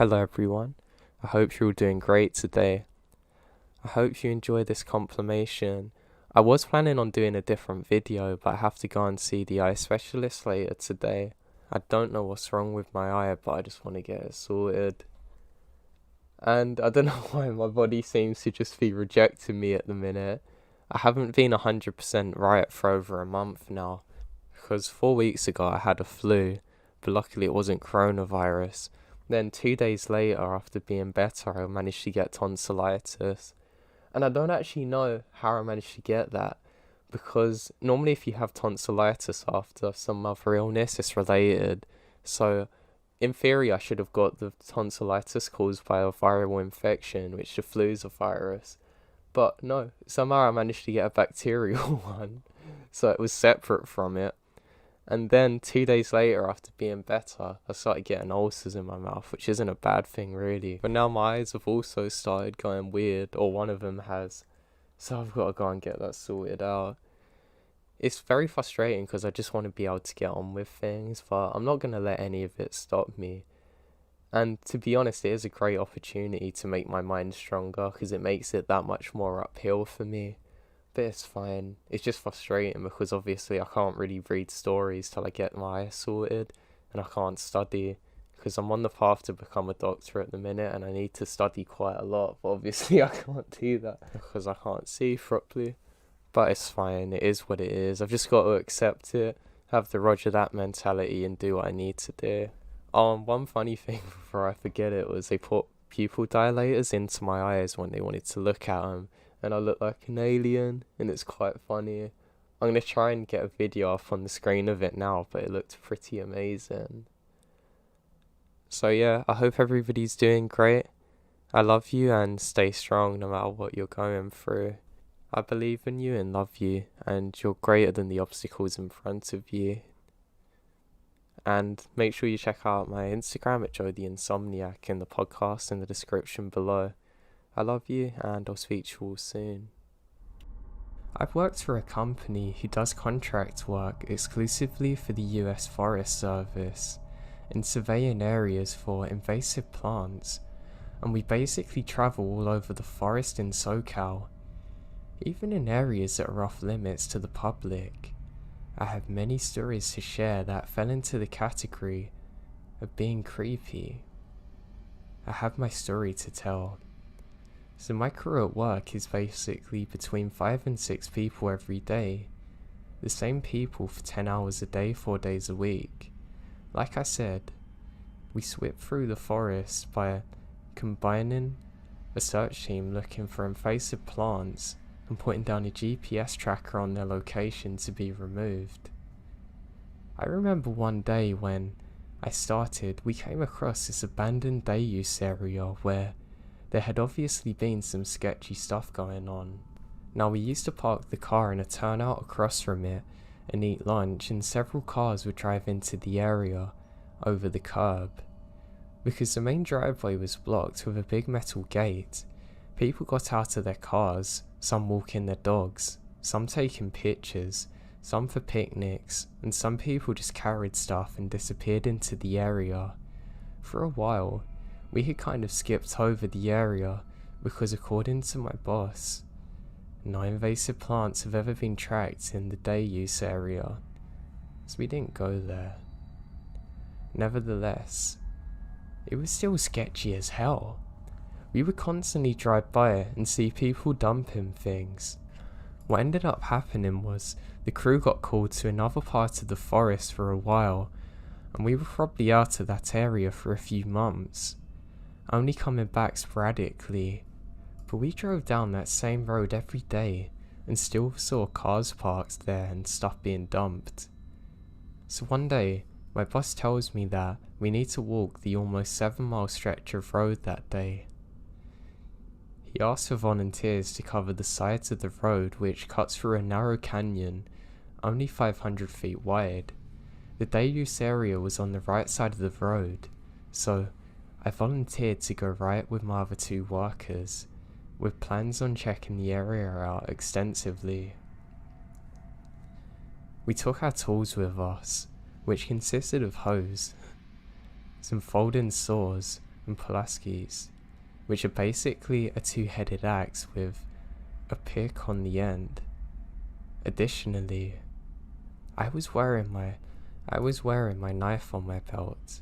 Hello everyone, I hope you're all doing great today. I hope you enjoy this compilation. I was planning on doing a different video, but I have to go and see the eye specialist later today. I don't know what's wrong with my eye, but I just want to get it sorted. And I don't know why my body seems to just be rejecting me at the minute. I haven't been 100% right for over a month now, because 4 weeks ago I had a flu, but luckily it wasn't coronavirus. Then 2 days later, after being better, I managed to get tonsillitis. And I don't actually know how I managed to get that, because normally if you have tonsillitis after some other illness, it's related. So in theory, I should have got the tonsillitis caused by a viral infection, which the flu is a virus. But no, somehow I managed to get a bacterial one, so it was separate from it. And then 2 days later, after being better, I started getting ulcers in my mouth, which isn't a bad thing really. But now my eyes have also started going weird, or one of them has. So I've got to go and get that sorted out. It's very frustrating because I just want to be able to get on with things, but I'm not going to let any of it stop me. And to be honest, it is a great opportunity to make my mind stronger because it makes it that much more uphill for me. But it's fine. It's just frustrating because obviously I can't really read stories till I get my eyes sorted, and I can't study because I'm on the path to become a doctor at the minute and I need to study quite a lot, but obviously I can't do that because I can't see properly. But it's fine, it is what it is. I've just got to accept it, have the roger that mentality and do what I need to do. One funny thing before I forget it was they put pupil dilators into my eyes when they wanted to look at them, and I look like an alien, and it's quite funny. I'm going to try and get a video up on the screen of it now, but it looked pretty amazing. So yeah, I hope everybody's doing great. I love you and stay strong no matter what you're going through. I believe in you and love you, and you're greater than the obstacles in front of you. And make sure you check out my Instagram at Joe the Insomniac in the podcast in the description below. I love you, and I'll speak to you all soon. I've worked for a company who does contract work exclusively for the US Forest Service in surveying areas for invasive plants, and we basically travel all over the forest in SoCal, even in areas that are off limits to the public. I have many stories to share that fell into the category of being creepy. I have my story to tell. So my crew at work is basically between 5 and 6 people every day. The same people for 10 hours a day, 4 days a week. Like I said, we sweep through the forest by combining a search team looking for invasive plants and putting down a GPS tracker on their location to be removed. I remember one day when I started, we came across this abandoned day use area where there had obviously been some sketchy stuff going on. Now we used to park the car in a turnout across from it and eat lunch, and several cars would drive into the area over the curb. Because the main driveway was blocked with a big metal gate, people got out of their cars, some walking their dogs, some taking pictures, some for picnics, and some people just carried stuff and disappeared into the area. For a while, we had kind of skipped over the area because according to my boss, no invasive plants have ever been tracked in the day use area, so we didn't go there. Nevertheless, it was still sketchy as hell. We would constantly drive by it and see people dumping things. What ended up happening was the crew got called to another part of the forest for a while, and we were probably out of that area for a few months, only coming back sporadically. But we drove down that same road every day and still saw cars parked there and stuff being dumped. So one day, my boss tells me that we need to walk the almost 7-mile stretch of road that day. He asks for volunteers to cover the sides of the road, which cuts through a narrow canyon, only 500 feet wide. The day use area was on the right side of the road, so I volunteered to go right with my other 2 workers, with plans on checking the area out extensively. We took our tools with us, which consisted of hose, some folding saws, and Pulaskis, which are basically a two-headed axe with a pick on the end. Additionally, I was wearing my knife on my belt.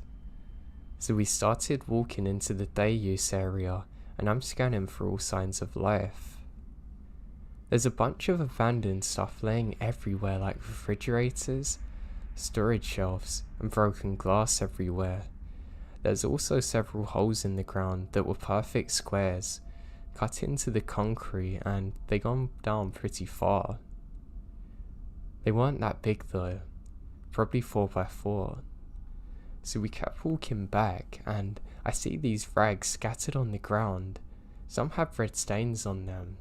So we started walking into the day use area, and I'm scanning for all signs of life. There's a bunch of abandoned stuff laying everywhere, like refrigerators, storage shelves, and broken glass everywhere. There's also several holes in the ground that were perfect squares, cut into the concrete, and they gone down pretty far. They weren't that big though, probably 4x4. So we kept walking back, and I see these rags scattered on the ground. Some have red stains on them.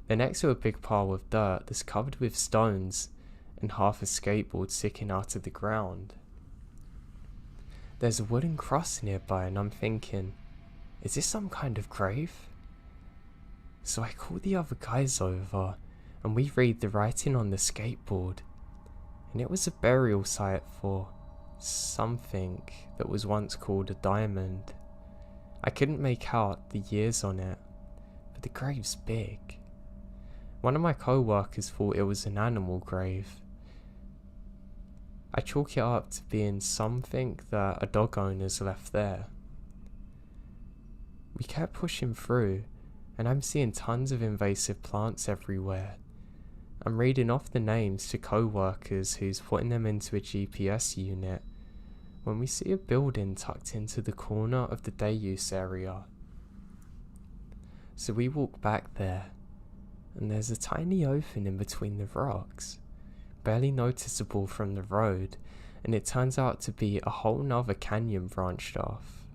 They're next to a big pile of dirt that's covered with stones and half a skateboard sticking out of the ground. There's a wooden cross nearby, and I'm thinking, is this some kind of grave? So I call the other guys over, and we read the writing on the skateboard, and it was a burial site for something that was once called a diamond. I couldn't make out the years on it, but the grave's big. One of my co-workers thought it was an animal grave. I chalk it up to being something that a dog owner's left there. We kept pushing through, and I'm seeing tons of invasive plants everywhere. I'm reading off the names to co-workers who's putting them into a GPS unit when we see a building tucked into the corner of the day use area. So we walk back there, and there's a tiny opening between the rocks, barely noticeable from the road, and it turns out to be a whole nother canyon branched off.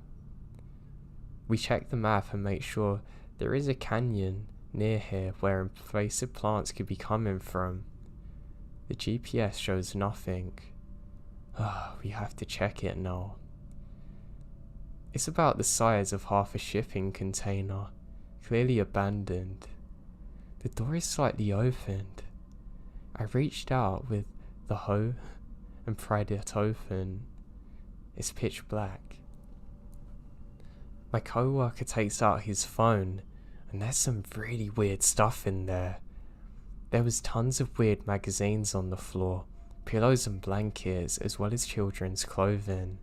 We check the map and make sure there is a canyon near here where invasive plants could be coming from. The GPS shows nothing. We have to check it now. It's about the size of half a shipping container, clearly abandoned. The door is slightly opened. I reached out with the hoe and pried it open. It's pitch black. My co-worker takes out his phone, and there's some really weird stuff in there. There was tons of weird magazines on the floor, pillows and blankets, as well as children's clothing.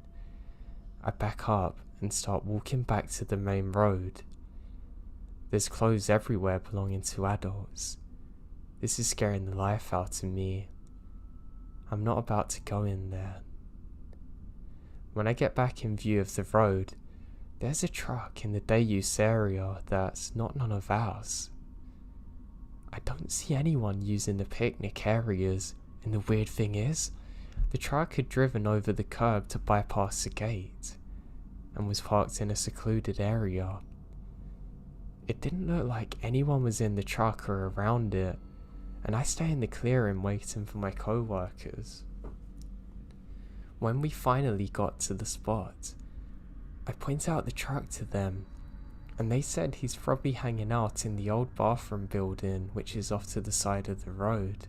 I back up and start walking back to the main road. There's clothes everywhere belonging to adults. This is scaring the life out of me. I'm not about to go in there. When I get back in view of the road, there's a truck in the day use area that's not none of ours. I don't see anyone using the picnic areas, and the weird thing is, the truck had driven over the curb to bypass the gate, and was parked in a secluded area. It didn't look like anyone was in the truck or around it, and I stay in the clearing waiting for my co-workers. When we finally got to the spot, I point out the truck to them, and they said he's probably hanging out in the old bathroom building which is off to the side of the road.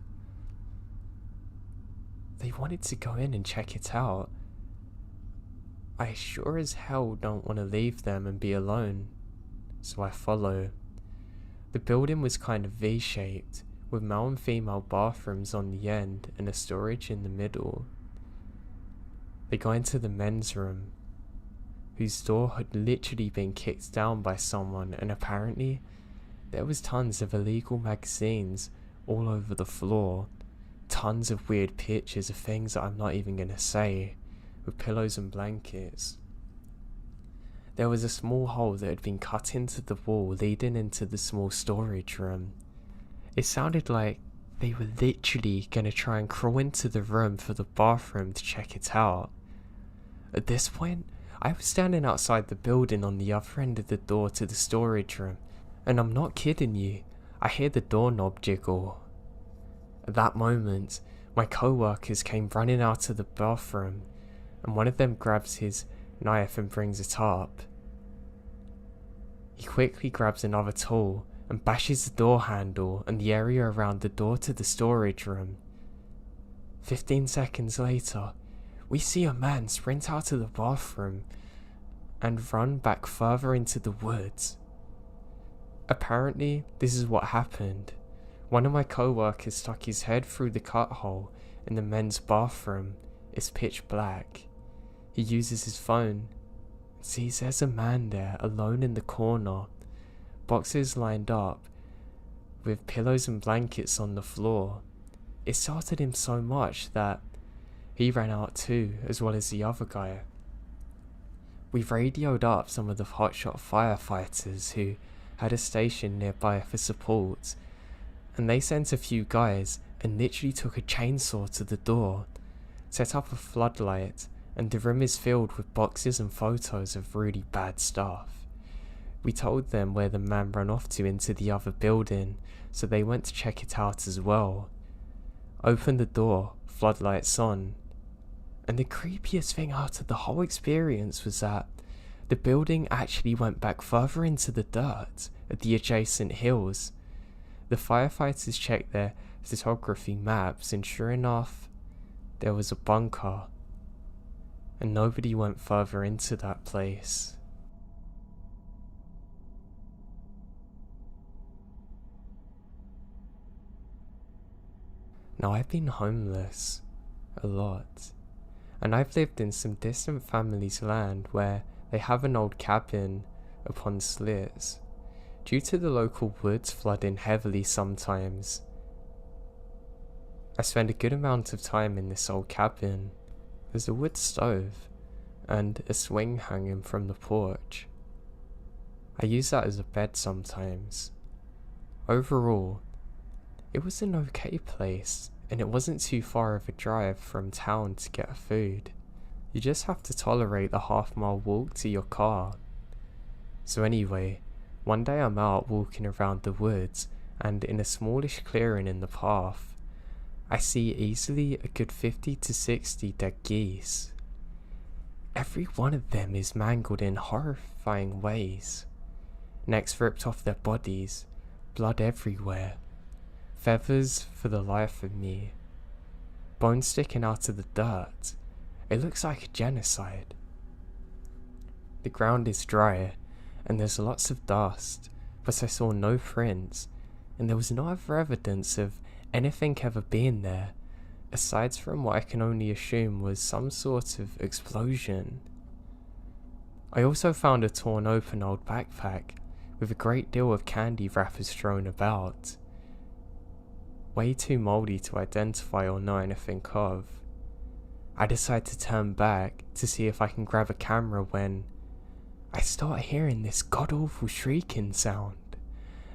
They wanted to go in and check it out. I sure as hell don't want to leave them and be alone, so I follow. The building was kind of V-shaped, with male and female bathrooms on the end and a storage in the middle. They go into the men's room, whose door had literally been kicked down by someone, and apparently there was tons of illegal magazines all over the floor, tons of weird pictures of things that I'm not even going to say, with pillows and blankets. There was a small hole that had been cut into the wall leading into the small storage room. It sounded like they were literally going to try and crawl into the room for the bathroom to check it out. At this point, I was standing outside the building on the other end of the door to the storage room, and I'm not kidding you, I hear the doorknob jiggle. At that moment, my co-workers came running out of the bathroom, and one of them grabs his knife and brings it up. He quickly grabs another tool and bashes the door handle and the area around the door to the storage room. 15 seconds later, we see a man sprint out of the bathroom, and run back further into the woods. Apparently, this is what happened. One of my co-workers stuck his head through the cut hole in the men's bathroom. It's pitch black. He uses his phone and sees there's a man there alone in the corner, boxes lined up with pillows and blankets on the floor. It startled him so much that he ran out too, as well as the other guy. We radioed up some of the hotshot firefighters who had a station nearby for support, and they sent a few guys and literally took a chainsaw to the door, set up a floodlight, and the room is filled with boxes and photos of really bad stuff. We told them where the man ran off to into the other building, so they went to check it out as well. Opened the door, floodlights on, and the creepiest thing out of the whole experience was that the building actually went back further into the dirt at the adjacent hills. The firefighters checked their photography maps, and sure enough, there was a bunker, and nobody went further into that place. Now, I've been homeless a lot, and I've lived in some distant families' land where they have an old cabin upon slits. Due to the local woods flooding heavily sometimes, I spend a good amount of time in this old cabin. There's a wood stove and a swing hanging from the porch. I use that as a bed sometimes. Overall, it was an okay place, and it wasn't too far of a drive from town to get food. You just have to tolerate the half-mile walk to your car. So anyway, one day I'm out walking around the woods, and in a smallish clearing in the path, I see easily a good 50 to 60 dead geese. Every one of them is mangled in horrifying ways. Necks ripped off their bodies, blood everywhere, feathers for the life of me, bones sticking out of the dirt. It looks like a genocide. The ground is dry, and there's lots of dust, but I saw no prints, and there was no other evidence of anything ever being there, aside from what I can only assume was some sort of explosion. I also found a torn open old backpack with a great deal of candy wrappers thrown about. Way too mouldy to identify or know anything of. I decide to turn back to see if I can grab a camera when I start hearing this god-awful shrieking sound,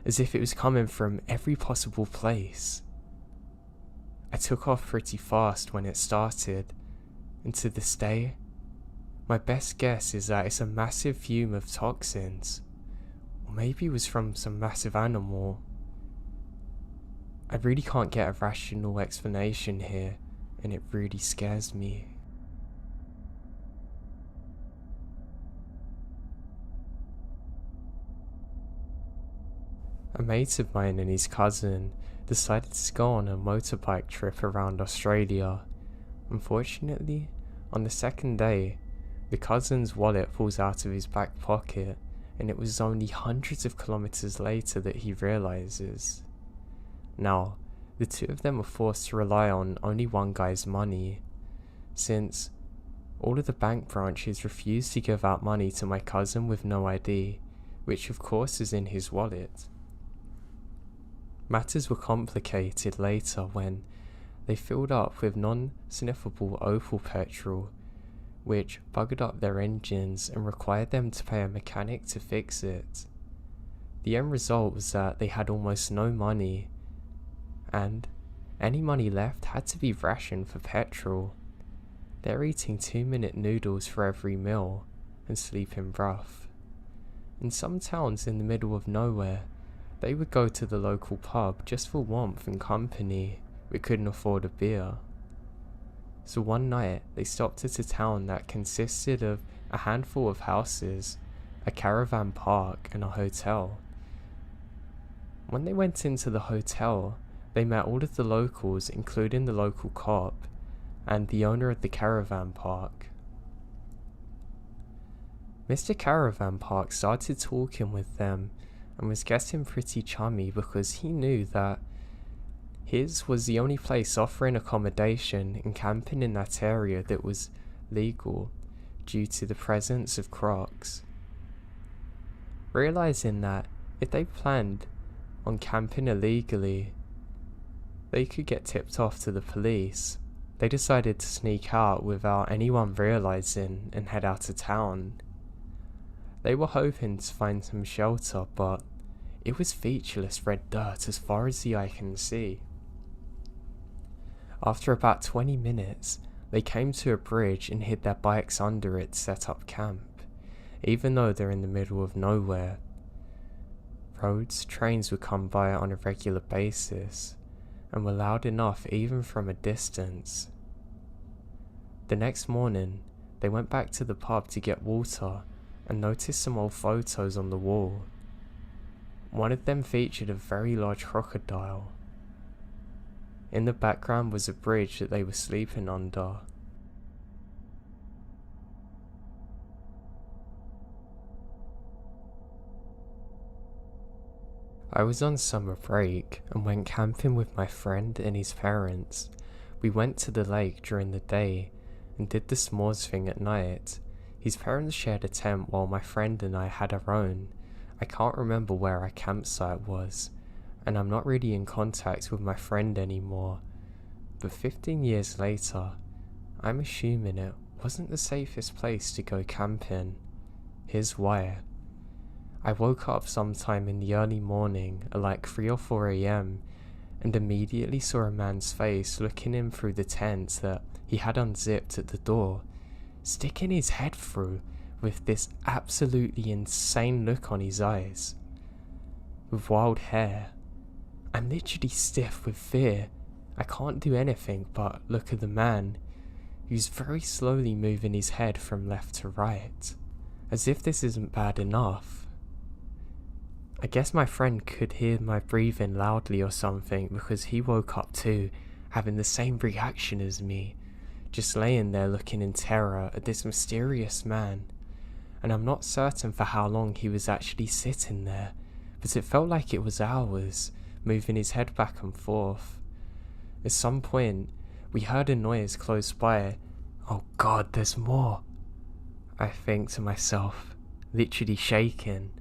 as if it was coming from every possible place. I took off pretty fast when it started, and to this day, my best guess is that it's a massive fume of toxins, or maybe it was from some massive animal. I really can't get a rational explanation here, and it really scares me. A mate of mine and his cousin decided to go on a motorbike trip around Australia. Unfortunately, on the second day, the cousin's wallet falls out of his back pocket, and it was only hundreds of kilometers later that he realizes. Now, the two of them were forced to rely on only one guy's money, since all of the bank branches refused to give out money to my cousin with no ID, which of course is in his wallet. Matters were complicated later when they filled up with non-sniffable Opal petrol, which buggered up their engines and required them to pay a mechanic to fix it. The end result was that they had almost no money, and any money left had to be rationed for petrol. They're eating 2-minute noodles for every meal and sleeping rough. In some towns in the middle of nowhere, they would go to the local pub just for warmth and company, but couldn't afford a beer. So one night, they stopped at a town that consisted of a handful of houses, a caravan park, and a hotel. When they went into the hotel, they met all of the locals, including the local cop and the owner of the caravan park. Mr. Caravan Park started talking with them and was getting pretty chummy because he knew that his was the only place offering accommodation and camping in that area that was legal due to the presence of crocs. Realizing that if they planned on camping illegally, they could get tipped off to the police, they decided to sneak out without anyone realizing and head out of town. They were hoping to find some shelter, but it was featureless red dirt as far as the eye can see. After about 20 minutes, they came to a bridge and hid their bikes under it to set up camp, even though they're in the middle of nowhere. Roads, trains would come by on a regular basis, and were loud enough even from a distance. The next morning, they went back to the pub to get water and noticed some old photos on the wall. One of them featured a very large crocodile. In the background was a bridge that they were sleeping under. I was on summer break and went camping with my friend and his parents. We went to the lake during the day and did the s'mores thing at night. His parents shared a tent while my friend and I had our own. I can't remember where our campsite was, and I'm not really in contact with my friend anymore. But 15 years later, I'm assuming it wasn't the safest place to go camping. Here's why. I woke up sometime in the early morning at like 3 or 4 a.m. and immediately saw a man's face looking in through the tent that he had unzipped at the door, sticking his head through with this absolutely insane look on his eyes. With wild hair. I'm literally stiff with fear. I can't do anything but look at the man, who's very slowly moving his head from left to right, as if this isn't bad enough. I guess my friend could hear my breathing loudly or something because he woke up too, having the same reaction as me, just laying there looking in terror at this mysterious man. And I'm not certain for how long he was actually sitting there, but it felt like it was hours, moving his head back and forth. At some point, we heard a noise close by. Oh God, there's more, I think to myself, literally shaking.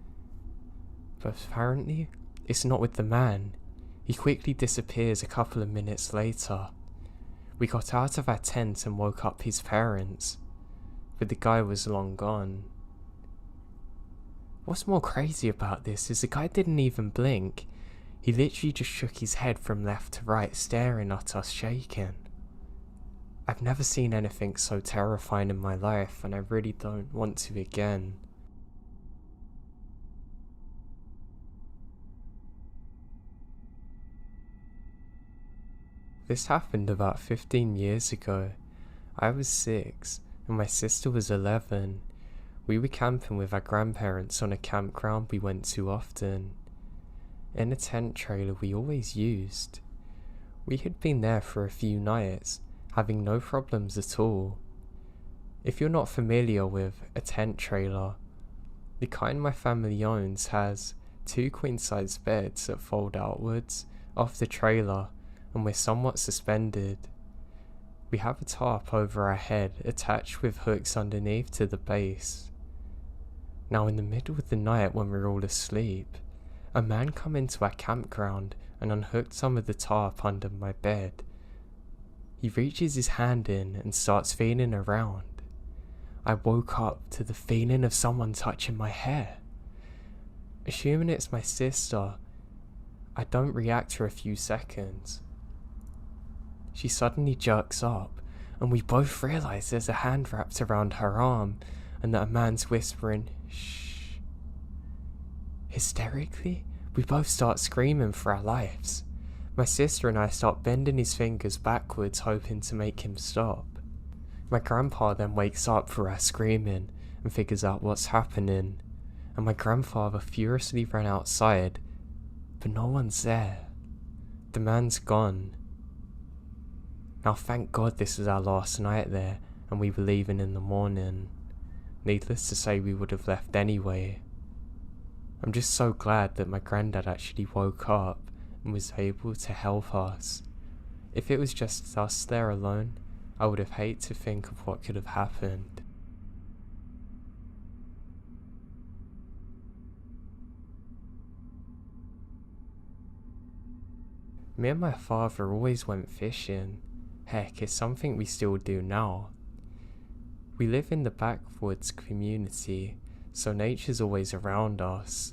But apparently, it's not with the man. He quickly disappears a couple of minutes later. We got out of our tent and woke up his parents, but the guy was long gone. What's more crazy about this is the guy didn't even blink. He literally just shook his head from left to right, staring at us, shaking. I've never seen anything so terrifying in my life, and I really don't want to again. This happened about 15 years ago. I was 6, and my sister was 11. We were camping with our grandparents on a campground we went to often, in a tent trailer we always used. We had been there for a few nights, having no problems at all. If you're not familiar with a tent trailer, the kind my family owns has 2 queen-size beds that fold outwards off the trailer, and we're somewhat suspended. We have a tarp over our head attached with hooks underneath to the base. Now in the middle of the night when we're all asleep, a man come into our campground and unhooked some of the tarp under my bed. He reaches his hand in and starts feeling around. I woke up to the feeling of someone touching my hair. Assuming it's my sister, I don't react for a few seconds. She suddenly jerks up, and we both realise there's a hand wrapped around her arm, and that a man's whispering, "Shh." Hysterically, we both start screaming for our lives. My sister and I start bending his fingers backwards, hoping to make him stop. My grandpa then wakes up for our screaming and figures out what's happening, and my grandfather furiously ran outside, but no one's there. The man's gone. Now thank God this was our last night there, and we were leaving in the morning. Needless to say, we would have left anyway. I'm just so glad that my granddad actually woke up and was able to help us. If it was just us there alone, I would have hated to think of what could have happened. Me and my father always went fishing. Heck, it's something we still do now. We live in the backwoods community, so nature's always around us.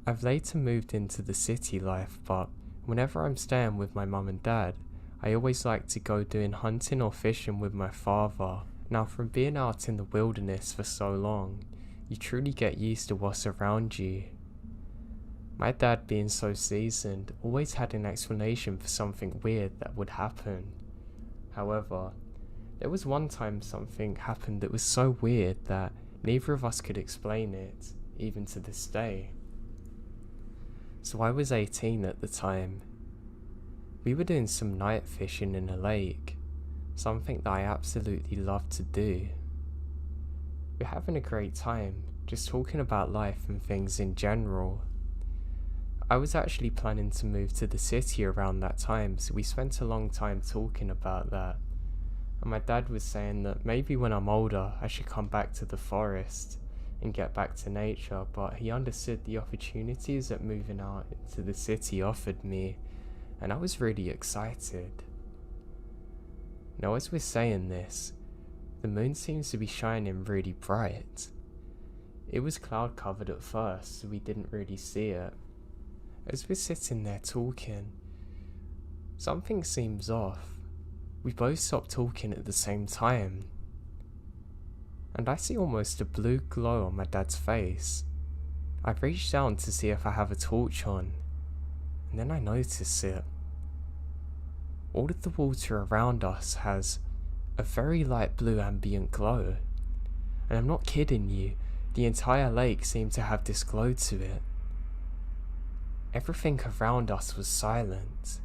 I've later moved into the city life, but whenever I'm staying with my mum and dad, I always like to go doing hunting or fishing with my father. Now, from being out in the wilderness for so long, you truly get used to what's around you. My dad, being so seasoned, always had an explanation for something weird that would happen. However, there was one time something happened that was so weird that neither of us could explain it, even to this day. So I was 18 at the time. We were doing some night fishing in a lake, something that I absolutely loved to do. We're having a great time, just talking about life and things in general. I was actually planning to move to the city around that time, so we spent a long time talking about that. And my dad was saying that maybe when I'm older I should come back to the forest and get back to nature, but he understood the opportunities that moving out into the city offered me, and I was really excited. Now, as we're saying this, the moon seems to be shining really bright. It was cloud covered at first, so we didn't really see it. As we're sitting there talking, something seems off. We both stop talking at the same time, and I see almost a blue glow on my dad's face. I reach down to see if I have a torch on, and then I notice it. All of the water around us has a very light blue ambient glow, and I'm not kidding you, the entire lake seemed to have this glow to it. Everything around us was silent.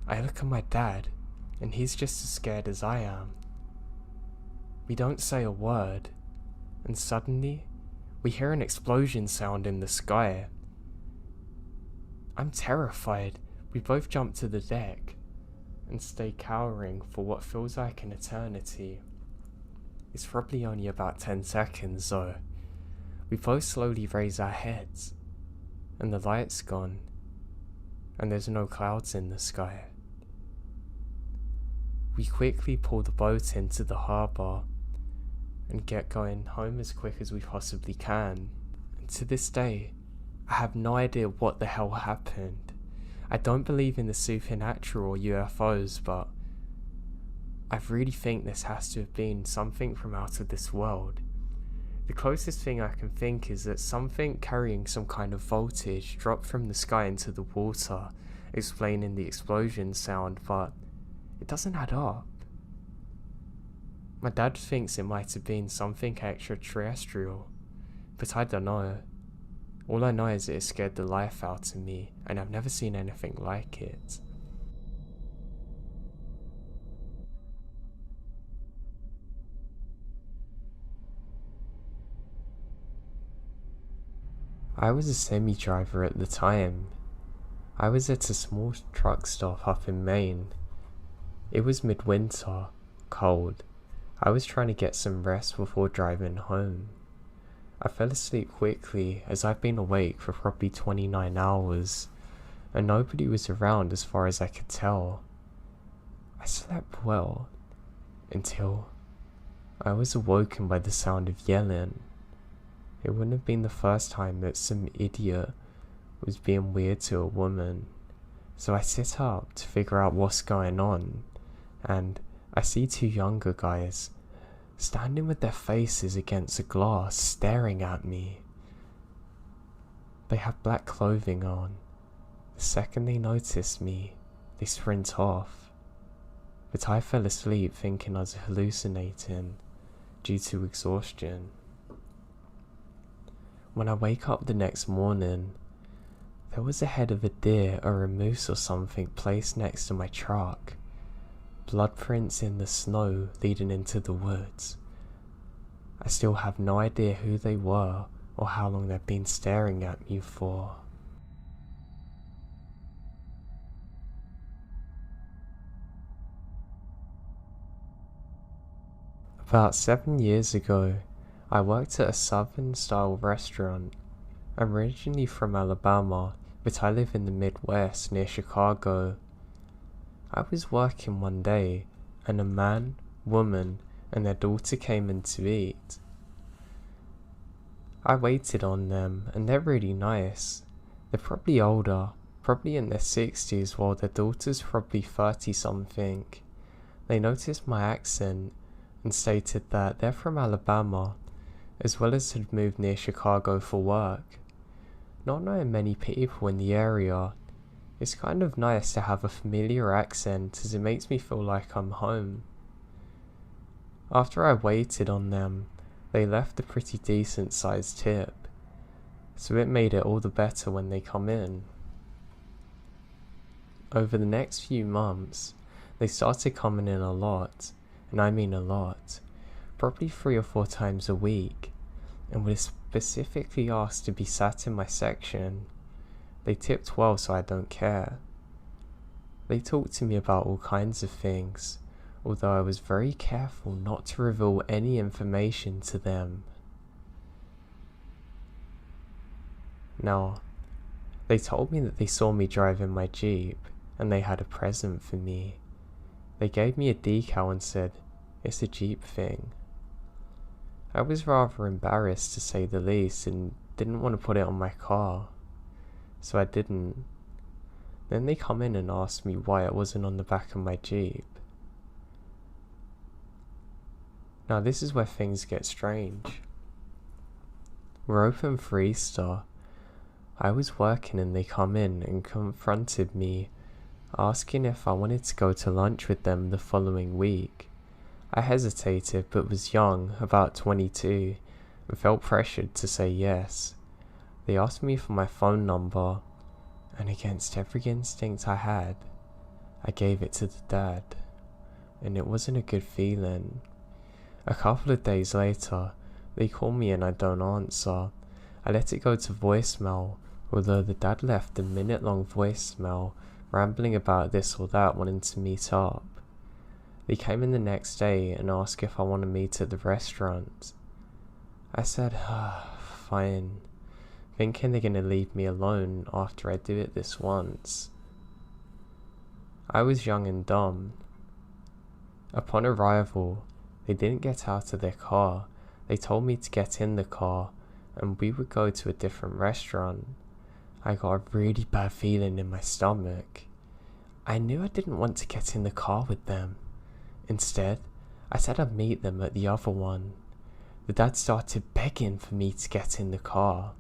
I look at my dad, and he's just as scared as I am. We don't say a word, and suddenly, we hear an explosion sound in the sky. I'm terrified. We both jump to the deck, and stay cowering for what feels like an eternity. It's probably only about 10 seconds though. We both slowly raise our heads, and the light's gone, and there's no clouds in the sky. We quickly pull the boat into the harbour and get going home as quick as we possibly can. And to this day, I have no idea what the hell happened. I don't believe in the supernatural or UFOs, but I really think this has to have been something from out of this world. The closest thing I can think is that something carrying some kind of voltage dropped from the sky into the water, explaining the explosion sound, but it doesn't add up. My dad thinks it might have been something extraterrestrial, but I don't know. All I know is that it scared the life out of me, and I've never seen anything like it. I was a semi-driver at the time. I was at a small truck stop up in Maine. It was midwinter, cold. I was trying to get some rest before driving home. I fell asleep quickly as I've been awake for probably 29 hours, and nobody was around as far as I could tell. I slept well, until I was awoken by the sound of yelling. It wouldn't have been the first time that some idiot was being weird to a woman, so I sit up to figure out what's going on, and I see two younger guys standing with their faces against the glass staring at me. They have black clothing on. The second they notice me, they sprint off, but I fell asleep thinking I was hallucinating due to exhaustion. When I wake up the next morning, there was a head of a deer or a moose or something placed next to my truck. Blood prints in the snow leading into the woods. I still have no idea who they were or how long they've been staring at me for. About 7 years ago, I worked at a southern-style restaurant. I'm originally from Alabama, but I live in the Midwest near Chicago. I was working one day, and a man, woman, and their daughter came in to eat. I waited on them, and they're really nice. They're probably older, probably in their 60s, while their daughter's probably 30-something. They noticed my accent and stated that they're from Alabama, as well as had moved near Chicago for work. Not knowing many people in the area, it's kind of nice to have a familiar accent as it makes me feel like I'm home. After I waited on them, they left a pretty decent sized tip, so it made it all the better when they come in. Over the next few months, they started coming in a lot, and I mean a lot, probably 3 or 4 times a week, and was specifically asked to be sat in my section. They tipped well, so I don't care. They talked to me about all kinds of things, although I was very careful not to reveal any information to them. Now, they told me that they saw me driving my Jeep, and they had a present for me. They gave me a decal and said, "It's a Jeep thing." I was rather embarrassed to say the least and didn't want to put it on my car, so I didn't. Then they come in and asked me why it wasn't on the back of my Jeep. Now this is where things get strange. We're open for Easter. I was working and they come in and confronted me, asking if I wanted to go to lunch with them the following week. I hesitated but was young, about 22, and felt pressured to say yes. They asked me for my phone number, and against every instinct I had, I gave it to the dad, and it wasn't a good feeling. A couple of days later, they call me and I don't answer. I let it go to voicemail, although the dad left a minute-long voicemail rambling about this or that, wanting to meet up. They came in the next day and asked if I want to meet at the restaurant. I said, fine, thinking they're going to leave me alone after I do it this once. I was young and dumb. Upon arrival, they didn't get out of their car. They told me to get in the car and we would go to a different restaurant. I got a really bad feeling in my stomach. I knew I didn't want to get in the car with them. Instead, I said I'd meet them at the other one. The dad started begging for me to get in the car.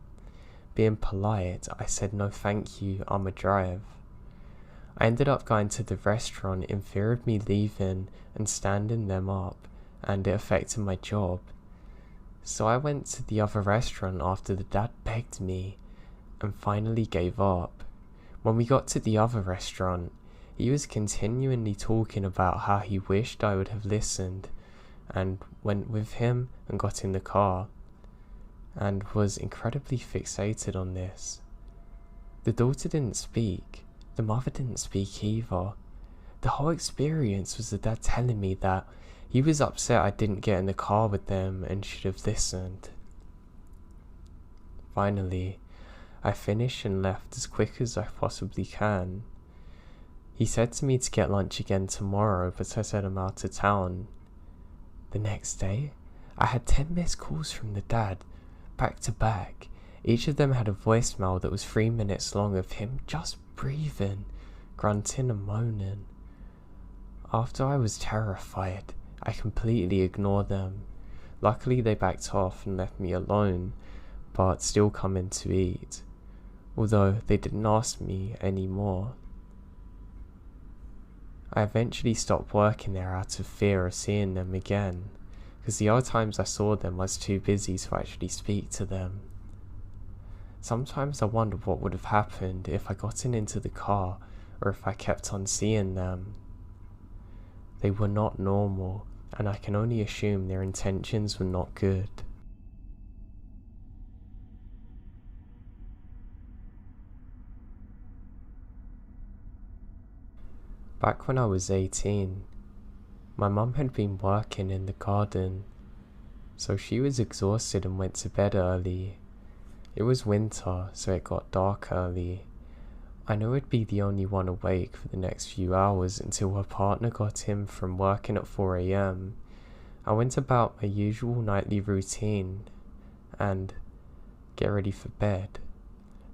Being polite, I said no thank you, I'ma drive. I ended up going to the restaurant in fear of me leaving and standing them up, and it affected my job. So I went to the other restaurant after the dad begged me, and finally gave up. When we got to the other restaurant, he was continually talking about how he wished I would have listened, and went with him and got in the car, and was incredibly fixated on this. The daughter didn't speak, the mother didn't speak either. The whole experience was the dad telling me that he was upset I didn't get in the car with them and should have listened. Finally, I finished and left as quick as I possibly can. He said to me to get lunch again tomorrow, but I said I'm out of town. The next day, I had 10 missed calls from the dad, back to back. Each of them had a voicemail that was 3 minutes long of him just breathing, grunting and moaning. After I was terrified, I completely ignored them. Luckily they backed off and left me alone, but still come in to eat, although they didn't ask me anymore. I eventually stopped working there out of fear of seeing them again, because the other times I saw them I was too busy to actually speak to them. Sometimes I wonder what would have happened if I gotten into the car or if I kept on seeing them. They were not normal. and I can only assume their intentions were not good. Back when I was 18, my mum had been working in the garden, so she was exhausted and went to bed early. It was winter, so it got dark early. I knew I'd be the only one awake for the next few hours until her partner got in from working at 4 AM. I went about my usual nightly routine and get ready for bed.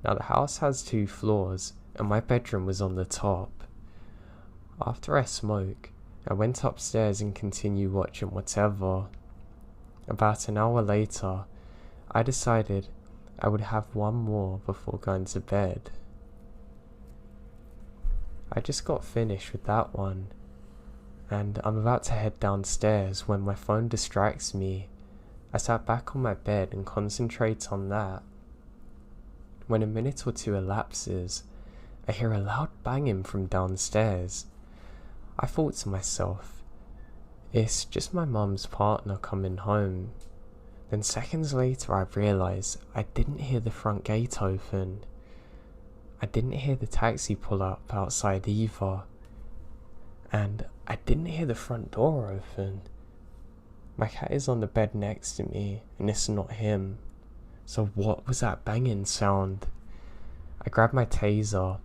Now the house has 2 floors and my bedroom was on the top. After I smoke, I went upstairs and continued watching whatever. About an hour later, I decided I would have one more before going to bed. I just got finished with that one, and I'm about to head downstairs when my phone distracts me. I sat back on my bed and concentrate on that. When a minute or two elapses, I hear a loud banging from downstairs. I thought to myself, it's just my mum's partner coming home. Then seconds later I realised I didn't hear the front gate open. I didn't hear the taxi pull up outside either. And I didn't hear the front door open. My cat is on the bed next to me and it's not him. So what was that banging sound? I grabbed my taser,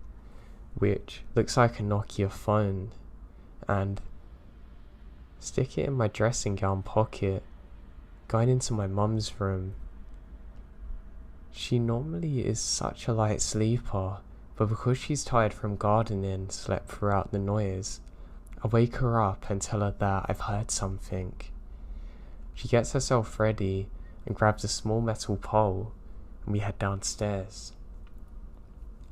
which looks like a Nokia phone, and stick it in my dressing gown pocket, going into my mum's room. She normally is such a light sleeper, but because she's tired from gardening, slept throughout the noise. I wake her up and tell her that I've heard something. She gets herself ready and grabs a small metal pole, and we head downstairs.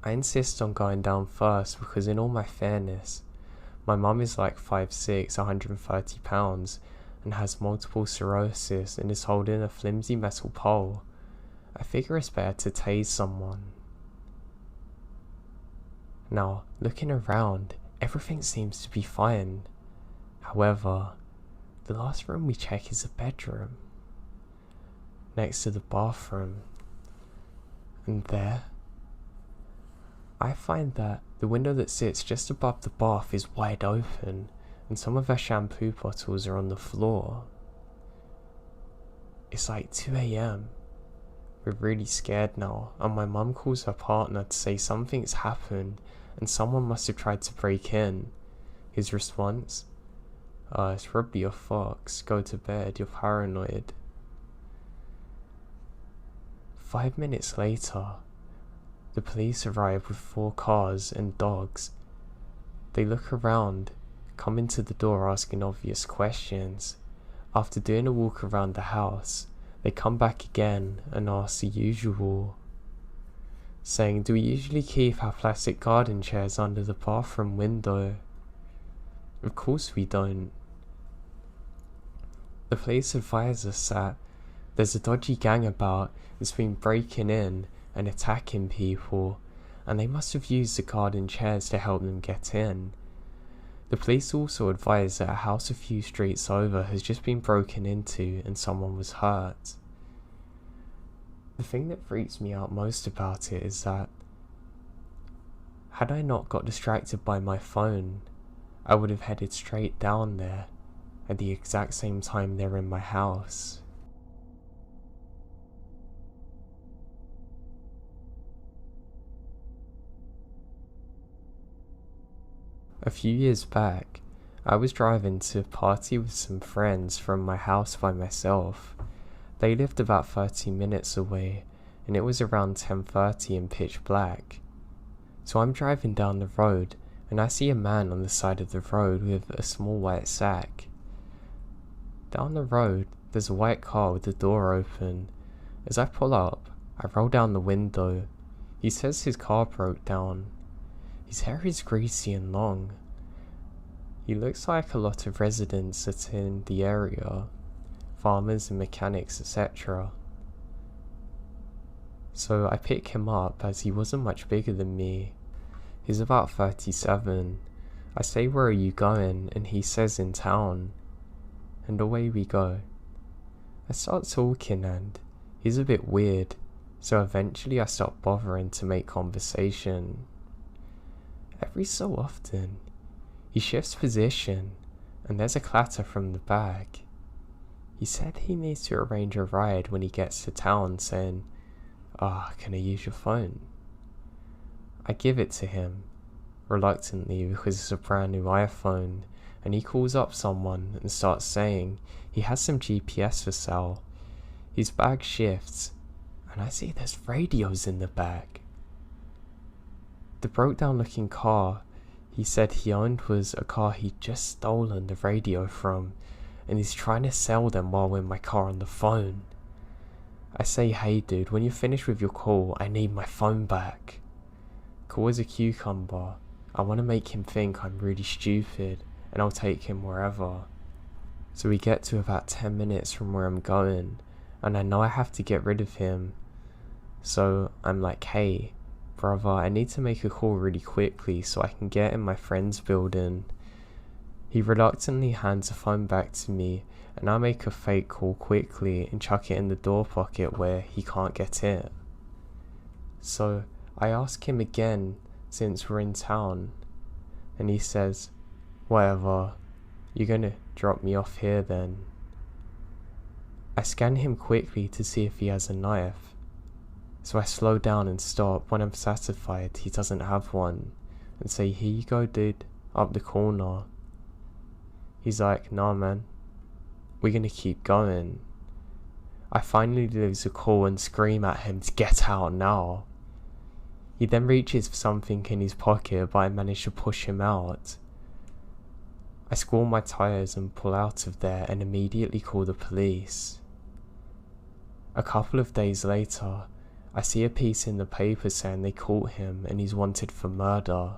I insist on going down first because, in all my fairness, my mum is like 5'6", 130 pounds, and has multiple sclerosis and is holding a flimsy metal pole. I figure it's better to tase someone. Now, looking around, everything seems to be fine. However, the last room we check is a bedroom, next to the bathroom. And there, I find that the window that sits just above the bath is wide open, and some of her shampoo bottles are on the floor. It's like 2 AM. We're really scared now, and my mum calls her partner to say something's happened and someone must have tried to break in. His response? It's probably a fox. Go to bed, you're paranoid. 5 minutes later, the police arrive with 4 cars and dogs. They look around, come into the door asking obvious questions. After doing a walk around the house, they come back again and ask the usual, saying, do we usually keep our plastic garden chairs under the bathroom window? Of course we don't. The police advise us that there's a dodgy gang about that's been breaking in and attacking people, and they must have used the garden chairs to help them get in. The police also advise that a house a few streets over has just been broken into and someone was hurt. The thing that freaks me out most about it is that, had I not got distracted by my phone, I would have headed straight down there at the exact same time they're in my house. A few years back, I was driving to a party with some friends from my house by myself. They lived about 30 minutes away, and it was around 10:30 and pitch black. So I'm driving down the road, and I see a man on the side of the road with a small white sack. Down the road, there's a white car with the door open. As I pull up, I roll down the window. He says his car broke down. His hair is greasy and long. He looks like a lot of residents that are in the area, farmers and mechanics, etc. So I pick him up as he wasn't much bigger than me. He's about 37. I say, where are you going? And he says, in town. and away we go. I start talking and he's a bit weird, so eventually I stop bothering to make conversation. Every so often, he shifts position and there's a clatter from the back. He said he needs to arrange a ride when he gets to town, saying, can I use your phone? I give it to him, reluctantly because it's a brand new iPhone, and he calls up someone and starts saying he has some GPS for sale. His bag shifts, and I see there's radios in the bag. The broke down looking car he said he owned was a car he'd just stolen the radio from, and he's trying to sell them while we're in my car on the phone. I say, hey dude, when you're finished with your call, I need my phone back. Cool as a cucumber. I want to make him think I'm really stupid, and I'll take him wherever. So we get to about 10 minutes from where I'm going, and I know I have to get rid of him. So I'm like, hey, brother, I need to make a call really quickly so I can get in my friend's building. He reluctantly hands the phone back to me, and I make a fake call quickly and chuck it in the door pocket where he can't get it. So I ask him again since we're in town, and he says, whatever, you're gonna drop me off here then. I scan him quickly to see if he has a knife, so I slow down and stop when I'm satisfied he doesn't have one, and say, here you go dude, up the corner. He's like, nah man, we're gonna keep going. I finally lose a call and scream at him to get out now. He then reaches for something in his pocket, but I manage to push him out. I squall my tires and pull out of there and immediately call the police. A couple of days later, I see a piece in the paper saying they caught him and he's wanted for murder.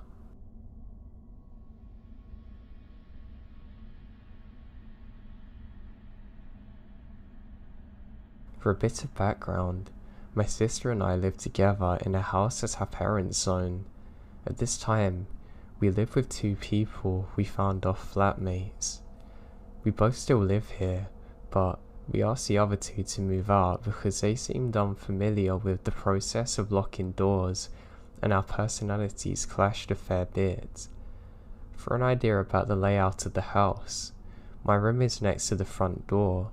For a bit of background, my sister and I live together in a house that our parents own. At this time, we live with 2 people we found off flatmates. We both still live here, but we asked the other 2 to move out because they seemed unfamiliar with the process of locking doors, and our personalities clashed a fair bit. For an idea about the layout of the house, my room is next to the front door.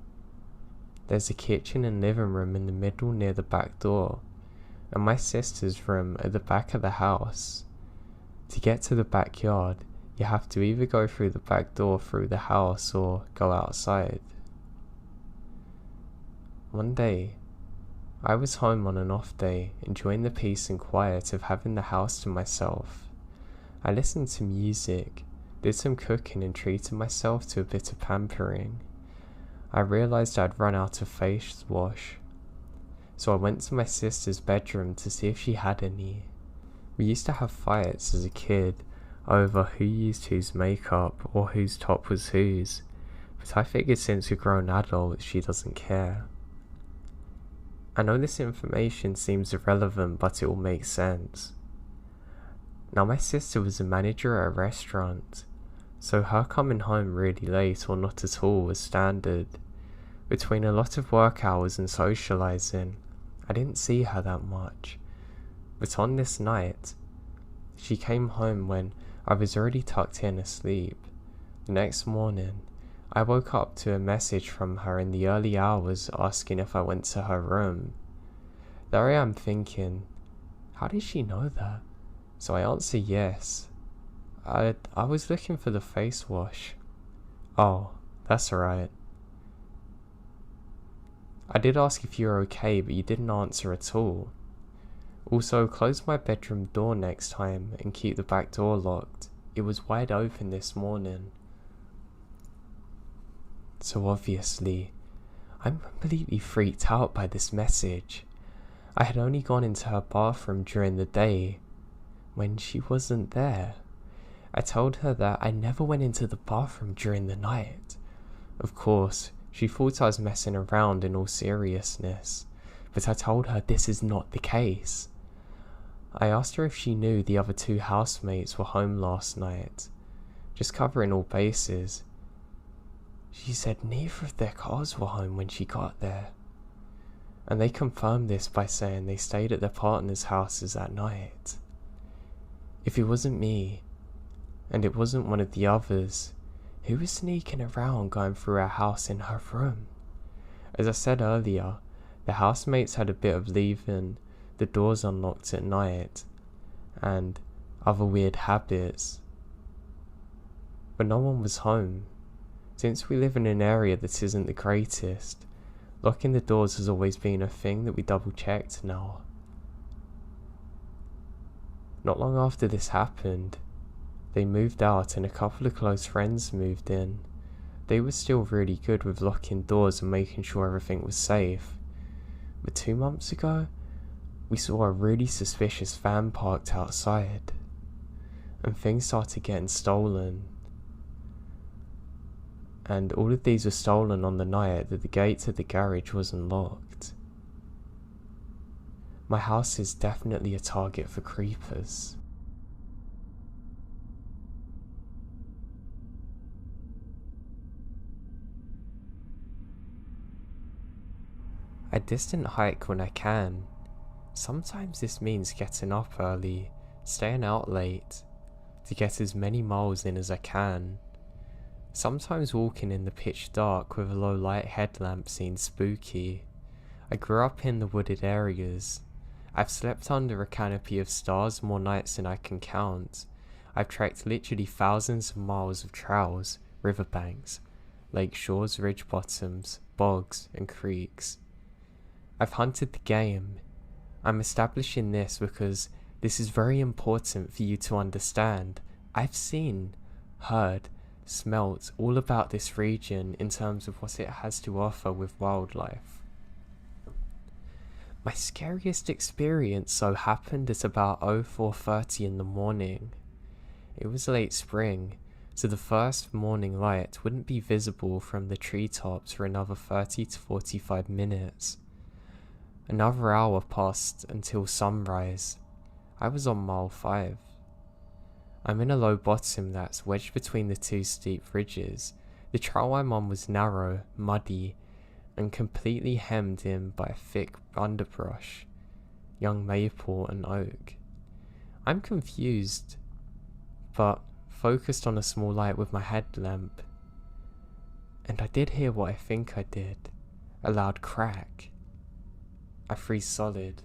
There's a kitchen and living room in the middle near the back door, and my sister's room at the back of the house. To get to the backyard, you have to either go through the back door through the house or go outside. One day, I was home on an off day, enjoying the peace and quiet of having the house to myself. I listened to music, did some cooking and treated myself to a bit of pampering. I realised I'd run out of face wash, so I went to my sister's bedroom to see if she had any. We used to have fights as a kid over who used whose makeup or whose top was whose, but I figured since we're grown adults she doesn't care. I know this information seems irrelevant, but it will make sense. Now my sister was a manager at a restaurant, so her coming home really late or not at all was standard. Between a lot of work hours and socialising, I didn't see her that much. But on this night, she came home when I was already tucked in asleep. The next morning, I woke up to a message from her in the early hours asking if I went to her room. There I am thinking, how did she know that? So I answer yes. I was looking for the face wash. Oh, that's alright. I did ask if you were okay, but you didn't answer at all. Also, close my bedroom door next time and keep the back door locked. It was wide open this morning. So obviously, I'm completely freaked out by this message. I had only gone into her bathroom during the day when she wasn't there. I told her that I never went into the bathroom during the night. Of course, she thought I was messing around in all seriousness, but I told her this is not the case. I asked her if she knew the other 2 housemates were home last night, just covering all bases. She said neither of their cars were home when she got there. And they confirmed this by saying they stayed at their partner's houses at night. If it wasn't me, and it wasn't one of the others, who was sneaking around going through our house in her room? As I said earlier, the housemates had a bit of leaving the doors unlocked at night, and other weird habits. But no one was home. Since we live in an area that isn't the greatest, locking the doors has always been a thing that we double checked now. Not long after this happened, they moved out and a couple of close friends moved in. They were still really good with locking doors and making sure everything was safe. But 2 months ago, we saw a really suspicious van parked outside, and things started getting stolen. And all of these were stolen on the night that the gate to the garage wasn't locked. My house is definitely a target for creepers. I distant hike when I can. Sometimes this means getting up early, staying out late, to get as many miles in as I can. Sometimes walking in the pitch dark with a low light headlamp seems spooky. I grew up in the wooded areas. I've slept under a canopy of stars more nights than I can count. I've trekked literally thousands of miles of trails, riverbanks, lake shores, ridge bottoms, bogs and creeks. I've hunted the game. I'm establishing this because this is very important for you to understand. I've seen, heard, smelt all about this region in terms of what it has to offer with wildlife. My scariest experience so happened at about 04:30 in the morning. It was late spring, so the first morning light wouldn't be visible from the treetops for another 30 to 45 minutes. Another hour passed until sunrise. I was on mile 5. I'm in a low bottom that's wedged between the two steep ridges. The trail I'm on was narrow, muddy, and completely hemmed in by thick underbrush, young maple and oak. I'm confused, but focused on a small light with my headlamp. And I did hear what I think I did, a loud crack. I freeze solid.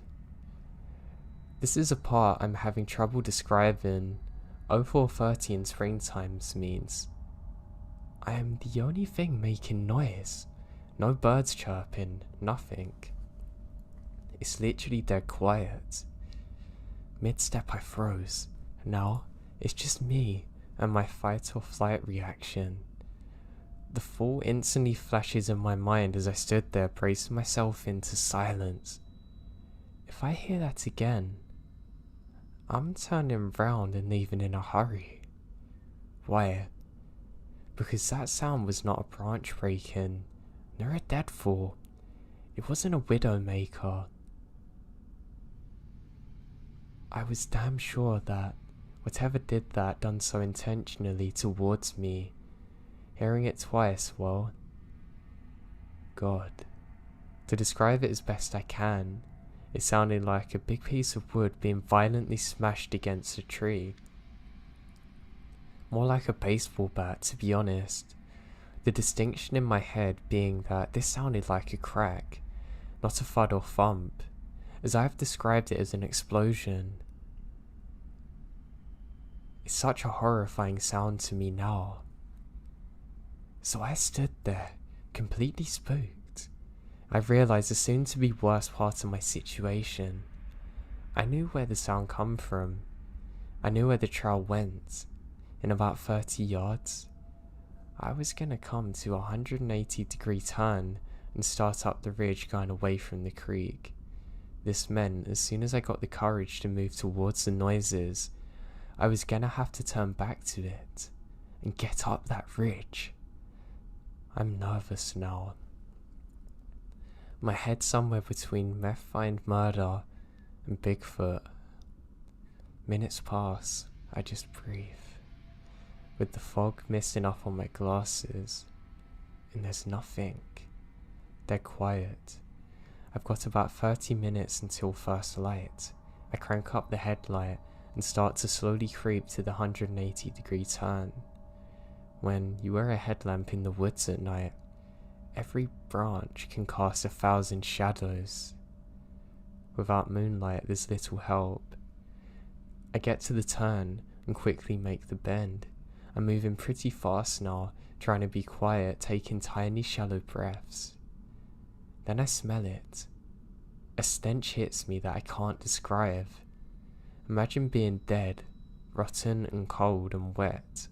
This is a part I'm having trouble describing. 04:30 in spring times means I am the only thing making noise. No birds chirping, nothing. It's literally dead quiet. Mid-step I froze. Now it's just me and my fight or flight reaction. The thought instantly flashes in my mind as I stood there bracing myself into silence. If I hear that again, I'm turning round and leaving in a hurry. Why? Because that sound was not a branch breaking, nor a deadfall. It wasn't a widowmaker. I was damn sure that whatever did that done so intentionally towards me. Hearing it twice, well, God. To describe it as best I can, it sounded like a big piece of wood being violently smashed against a tree. More like a baseball bat, to be honest. The distinction in my head being that this sounded like a crack, not a thud or thump, as I have described it as an explosion. It's such a horrifying sound to me now. So I stood there, completely spooked. I realised the soon-to-be worst part of my situation. I knew where the sound come from. I knew where the trail went. In about 30 yards, I was gonna come to a 180-degree turn and start up the ridge going away from the creek. This meant as soon as I got the courage to move towards the noises, I was gonna have to turn back to it and get up that ridge. I'm nervous now. My head somewhere between meth find murder and Bigfoot. Minutes pass, I just breathe, with the fog misting up on my glasses. and there's nothing. Dead quiet. I've got about 30 minutes until first light. I crank up the headlight and start to slowly creep to the 180-degree turn. When you wear a headlamp in the woods at night, every branch can cast 1,000 shadows. Without moonlight, there's little help. I get to the turn and quickly make the bend. I'm moving pretty fast now, trying to be quiet, taking tiny shallow breaths. Then I smell it. A stench hits me that I can't describe. Imagine being dead, rotten and cold and wet.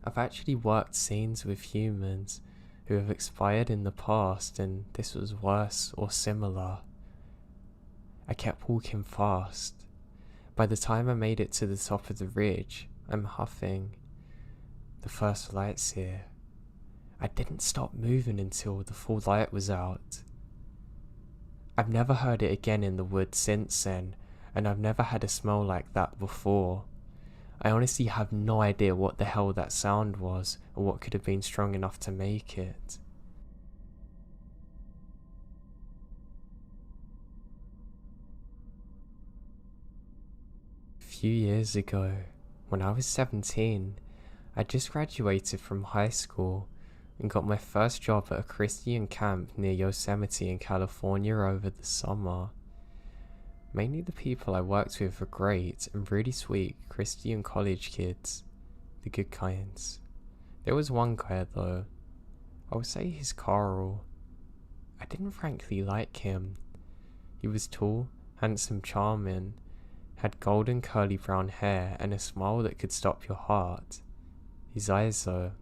I've actually worked scenes with humans who have expired in the past, and this was worse or similar. I kept walking fast. By the time I made it to the top of the ridge, I'm huffing. The first light's here. I didn't stop moving until the full light was out. I've never heard it again in the woods since then, and I've never had a smell like that before. I honestly have no idea what the hell that sound was, or what could have been strong enough to make it. A few years ago, when I was 17, I just graduated from high school and got my first job at a Christian camp near Yosemite in California over the summer. Mainly the people I worked with were great and really sweet Christian college kids, the good kinds. There was one guy though, I would say he's Carl. I didn't frankly like him. He was tall, handsome, charming, had golden curly brown hair and a smile that could stop your heart. His eyes though,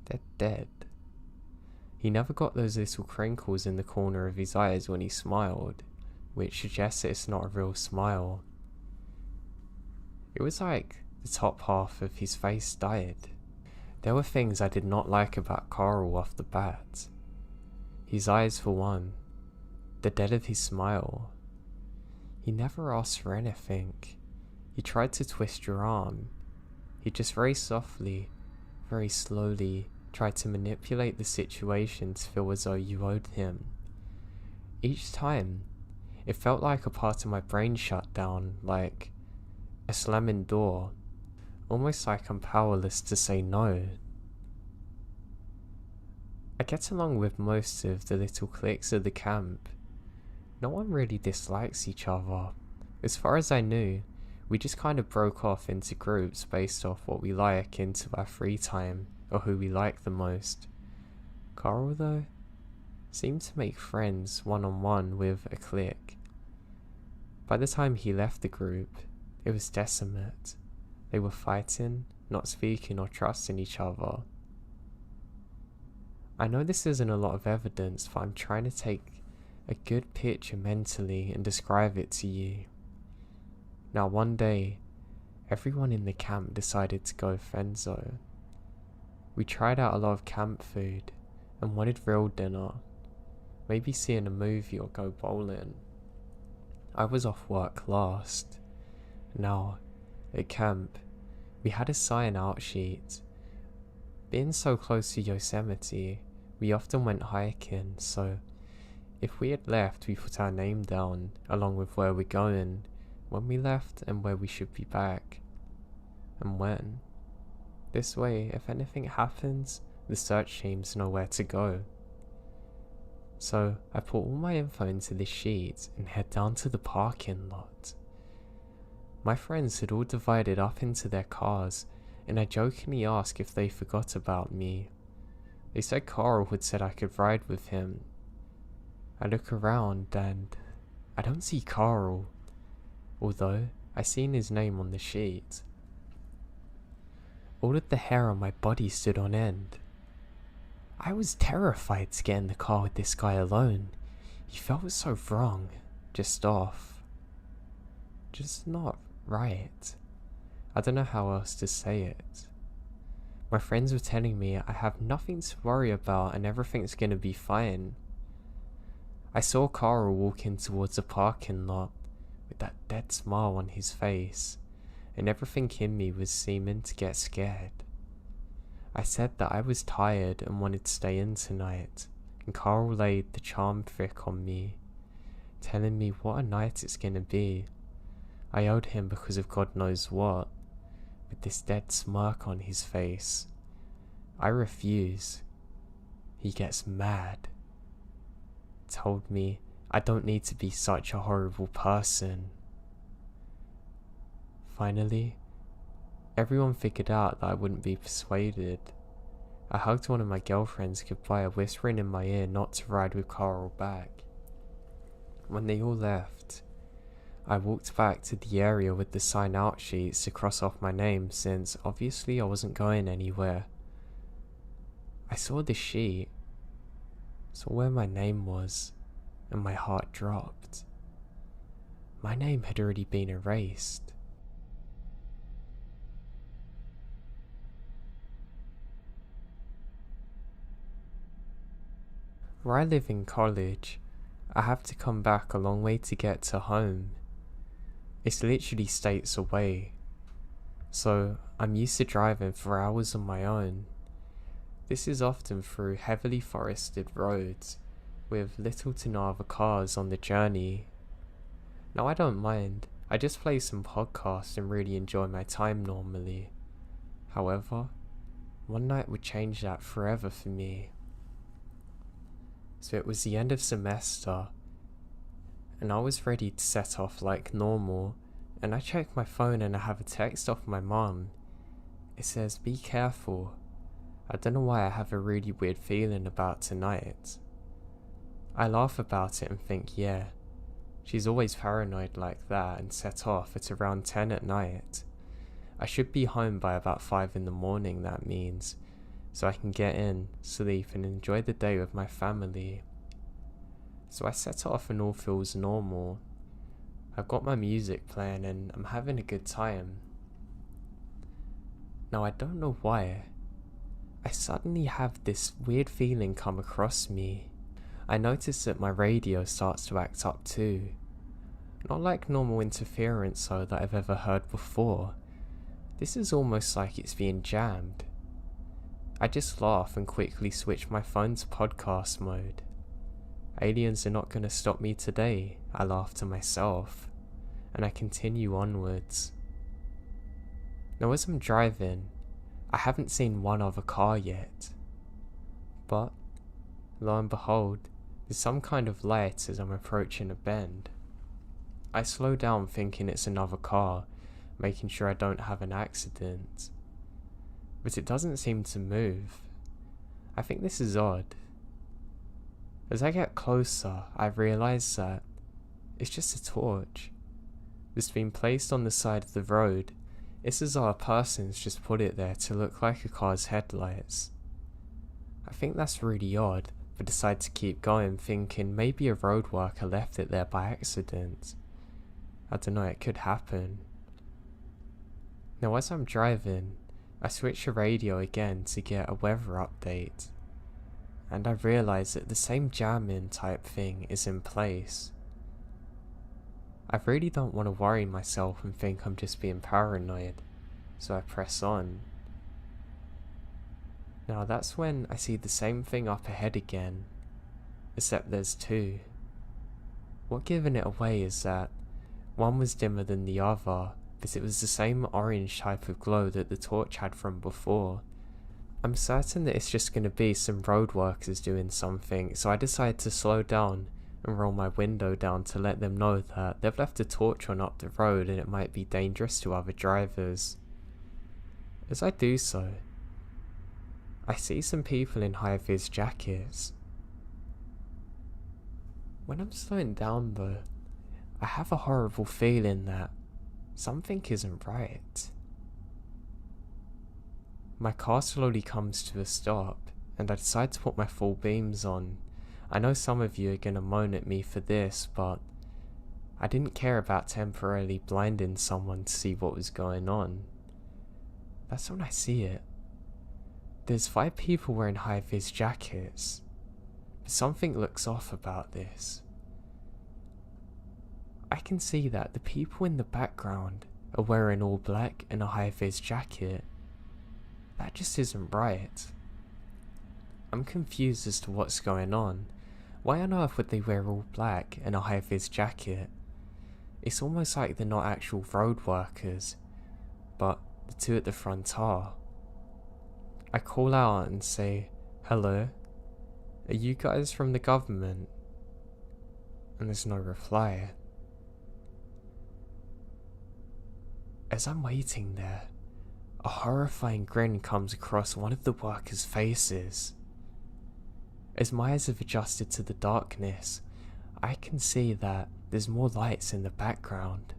they're dead. He never got those little crinkles in the corner of his eyes when he smiled, which suggests that it's not a real smile. It was like the top half of his face died. There were things I did not like about Carl off the bat. His eyes for one, the dead of his smile. He never asked for anything. He tried to twist your arm. He just very softly, very slowly tried to manipulate the situation to feel as though you owed him. Each time, it felt like a part of my brain shut down, like a slamming door, almost like I'm powerless to say no. I get along with most of the little cliques of the camp. No one really dislikes each other. As far as I knew, we just kind of broke off into groups based off what we like into our free time, or who we like the most. Carl though, seemed to make friends one-on-one with a clique. By the time he left the group, it was desolate. They were fighting, not speaking or trusting each other. I know this isn't a lot of evidence, but I'm trying to take a good picture mentally and describe it to you. Now one day, everyone in the camp decided to go friendzone. We tried out a lot of camp food and wanted real dinner, maybe seeing a movie or go bowling. I was off work last. Now, at camp, we had a sign out sheet. Being so close to Yosemite, we often went hiking, so if we had left, we put our name down along with where we're going, when we left and where we should be back, and when. This way, if anything happens, the search teams know where to go. So I put all my info into this sheet and head down to the parking lot. My friends had all divided up into their cars, and I jokingly asked if they forgot about me. They said Carl had said I could ride with him. I look around and I don't see Carl, although I seen his name on the sheet. All of the hair on my body stood on end. I was terrified to get in the car with this guy alone. He felt so wrong, just off. Just not right. I don't know how else to say it. My friends were telling me I have nothing to worry about and everything's gonna be fine. I saw Carl walking towards the parking lot with that dead smile on his face, and everything in me was seeming to get scared. I said that I was tired and wanted to stay in tonight, and Carl laid the charm trick on me, telling me what a night it's gonna be. I owed him because of God knows what, with this dead smirk on his face. I refuse. He gets mad. Told me I don't need to be such a horrible person. Finally, everyone figured out that I wouldn't be persuaded. I hugged one of my girlfriends goodbye, whispering in my ear not to ride with Carl back. When they all left, I walked back to the area with the sign out sheets to cross off my name, since obviously I wasn't going anywhere. I saw the sheet, saw where my name was, and my heart dropped. My name had already been erased. Where I live in college, I have to come back a long way to get to home. It's literally states away, so I'm used to driving for hours on my own. This is often through heavily forested roads, with little to no other cars on the journey. Now I don't mind, I just play some podcasts and really enjoy my time normally. However, one night would change that forever for me. So it was the end of semester, and I was ready to set off like normal, and I check my phone and I have a text off my mum. It says, "Be careful." I don't know why I have a really weird feeling about tonight. I laugh about it and think, yeah, she's always paranoid like that, and set off at around 10 at night. I should be home by about 5 in the morning, that means, so I can get in, sleep, and enjoy the day with my family. So I set off and all feels normal. I've got my music playing and I'm having a good time. Now I don't know why, I suddenly have this weird feeling come across me. I notice that my radio starts to act up too. Not like normal interference though that I've ever heard before. This is almost like it's being jammed. I just laugh and quickly switch my phone to podcast mode. Aliens are not going to stop me today, I laugh to myself, and I continue onwards. Now as I'm driving, I haven't seen one other car yet, but lo and behold, there's some kind of light as I'm approaching a bend. I slow down thinking it's another car, making sure I don't have an accident. But it doesn't seem to move. I think this is odd. As I get closer, I realise that it's just a torch that's been placed on the side of the road. It's as though a person's just put it there to look like a car's headlights. I think that's really odd, but decide to keep going, thinking maybe a road worker left it there by accident. I don't know, it could happen. Now as I'm driving, I switch the radio again to get a weather update, and I realise that the same jamming type thing is in place. I really don't want to worry myself and think I'm just being paranoid, so I press on. Now that's when I see the same thing up ahead again, except there's two. What giving it away is that one was dimmer than the other, but it was the same orange type of glow that the torch had from before. I'm certain that it's just going to be some road workers doing something, so I decide to slow down and roll my window down to let them know that they've left a torch on up the road and it might be dangerous to other drivers. As I do so, I see some people in high-vis jackets. When I'm slowing down though, I have a horrible feeling that something isn't right. My car slowly comes to a stop, and I decide to put my full beams on. I know some of you are gonna moan at me for this, but I didn't care about temporarily blinding someone to see what was going on. That's when I see it. There's 5 people wearing high-vis jackets, but something looks off about this. I can see that the people in the background are wearing all black and a high-vis jacket. That just isn't right. I'm confused as to what's going on. Why on earth would they wear all black and a high-vis jacket? It's almost like they're not actual road workers, but the two at the front are. I call out and say, "Hello? Are you guys from the government?" And there's no reply. As I'm waiting there, a horrifying grin comes across one of the workers' faces. As my eyes have adjusted to the darkness, I can see that there's more lights in the background.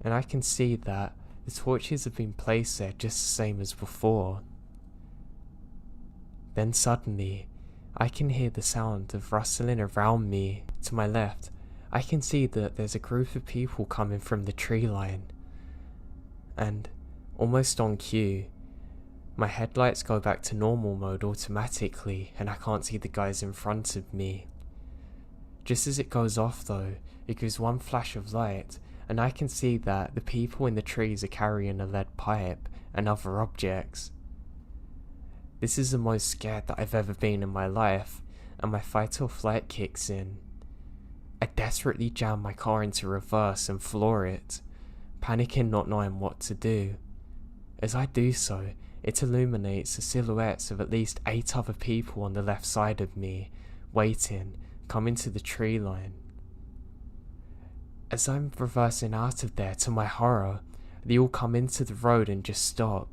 And I can see that the torches have been placed there just the same as before. Then suddenly, I can hear the sound of rustling around me. To my left, I can see that there's a group of people coming from the tree line. And, almost on cue, my headlights go back to normal mode automatically and I can't see the guys in front of me. Just as it goes off though, it gives one flash of light and I can see that the people in the trees are carrying a lead pipe and other objects. This is the most scared that I've ever been in my life, and my fight or flight kicks in. I desperately jam my car into reverse and floor it, panicking not knowing what to do. As I do so, it illuminates the silhouettes of at least 8 other people on the left side of me, waiting, coming to the tree line. As I'm reversing out of there, to my horror, they all come into the road and just stop,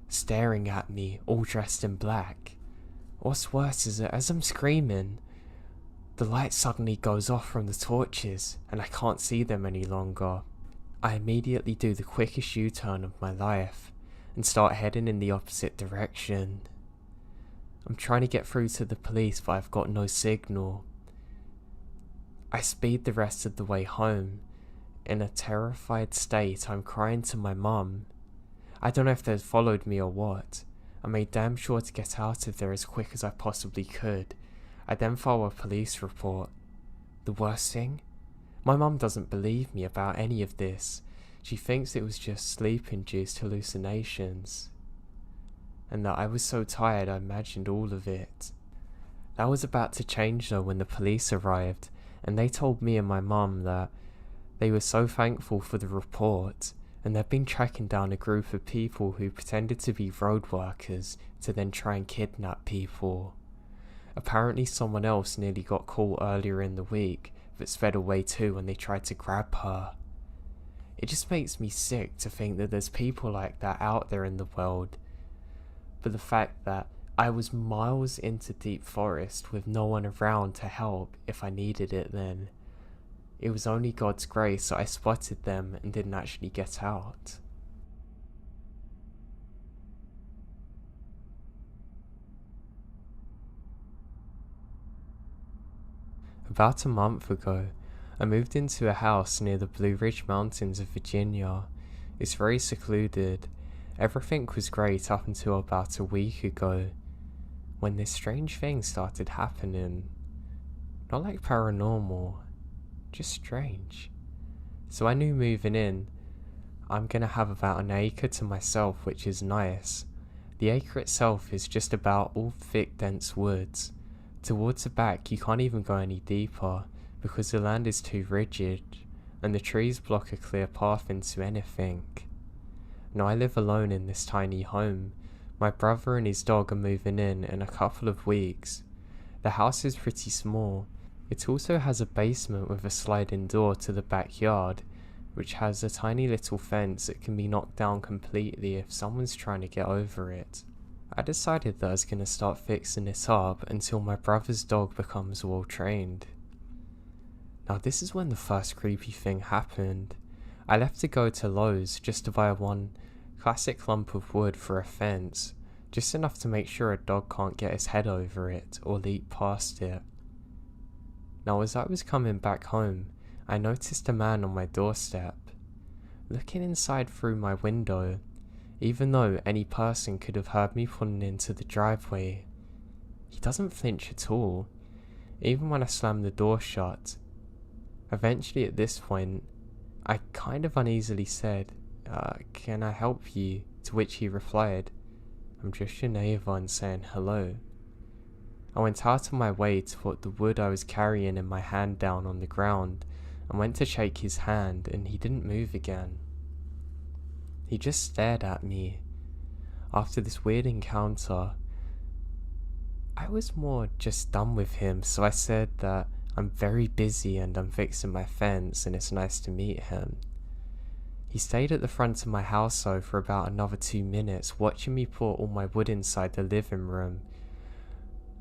staring at me, all dressed in black. What's worse is that as I'm screaming, the light suddenly goes off from the torches and I can't see them any longer. I immediately do the quickest U-turn of my life and start heading in the opposite direction. I'm trying to get through to the police, but I've got no signal. I speed the rest of the way home. In a terrified state, I'm crying to my mum. I don't know if they'd followed me or what. I made damn sure to get out of there as quick as I possibly could. I then file a police report. The worst thing? My mum doesn't believe me about any of this. She thinks it was just sleep-induced hallucinations, and that I was so tired I imagined all of it. That was about to change though when the police arrived, and they told me and my mum that they were so thankful for the report, and they've been tracking down a group of people who pretended to be road workers to then try and kidnap people. Apparently someone else nearly got caught earlier in the week, but sped away too when they tried to grab her. It just makes me sick to think that there's people like that out there in the world. But the fact that I was miles into deep forest with no one around to help if I needed it then. It was only God's grace that I spotted them and didn't actually get out. About a month ago, I moved into a house near the Blue Ridge Mountains of Virginia. It's very secluded. Everything was great up until about a week ago, when this strange thing started happening. Not like paranormal, just strange. So I knew moving in, I'm gonna have about an acre to myself, which is nice. The acre itself is just about all thick dense woods. Towards the back you can't even go any deeper, because the land is too rigid, and the trees block a clear path into anything. Now I live alone in this tiny home. My brother and his dog are moving in a couple of weeks. The house is pretty small. It also has a basement with a sliding door to the backyard, which has a tiny little fence that can be knocked down completely if someone's trying to get over it. I decided that I was going to start fixing it up until my brother's dog becomes well trained. Now this is when the first creepy thing happened. I left to go to Lowe's just to buy one classic lump of wood for a fence, just enough to make sure a dog can't get his head over it or leap past it. Now as I was coming back home, I noticed a man on my doorstep. Looking inside through my window, even though any person could have heard me pulling into the driveway, he doesn't flinch at all, even when I slam the door shut. Eventually at this point, I kind of uneasily said, "Can I help you?" to which he replied, "I'm just your neighbour and saying hello." I went out of my way to put the wood I was carrying in my hand down on the ground and went to shake his hand, and he didn't move again. He just stared at me. After this weird encounter, I was more just done with him, so I said that I'm very busy and I'm fixing my fence and it's nice to meet him. He stayed at the front of my house though for about another 2 minutes, watching me put all my wood inside the living room,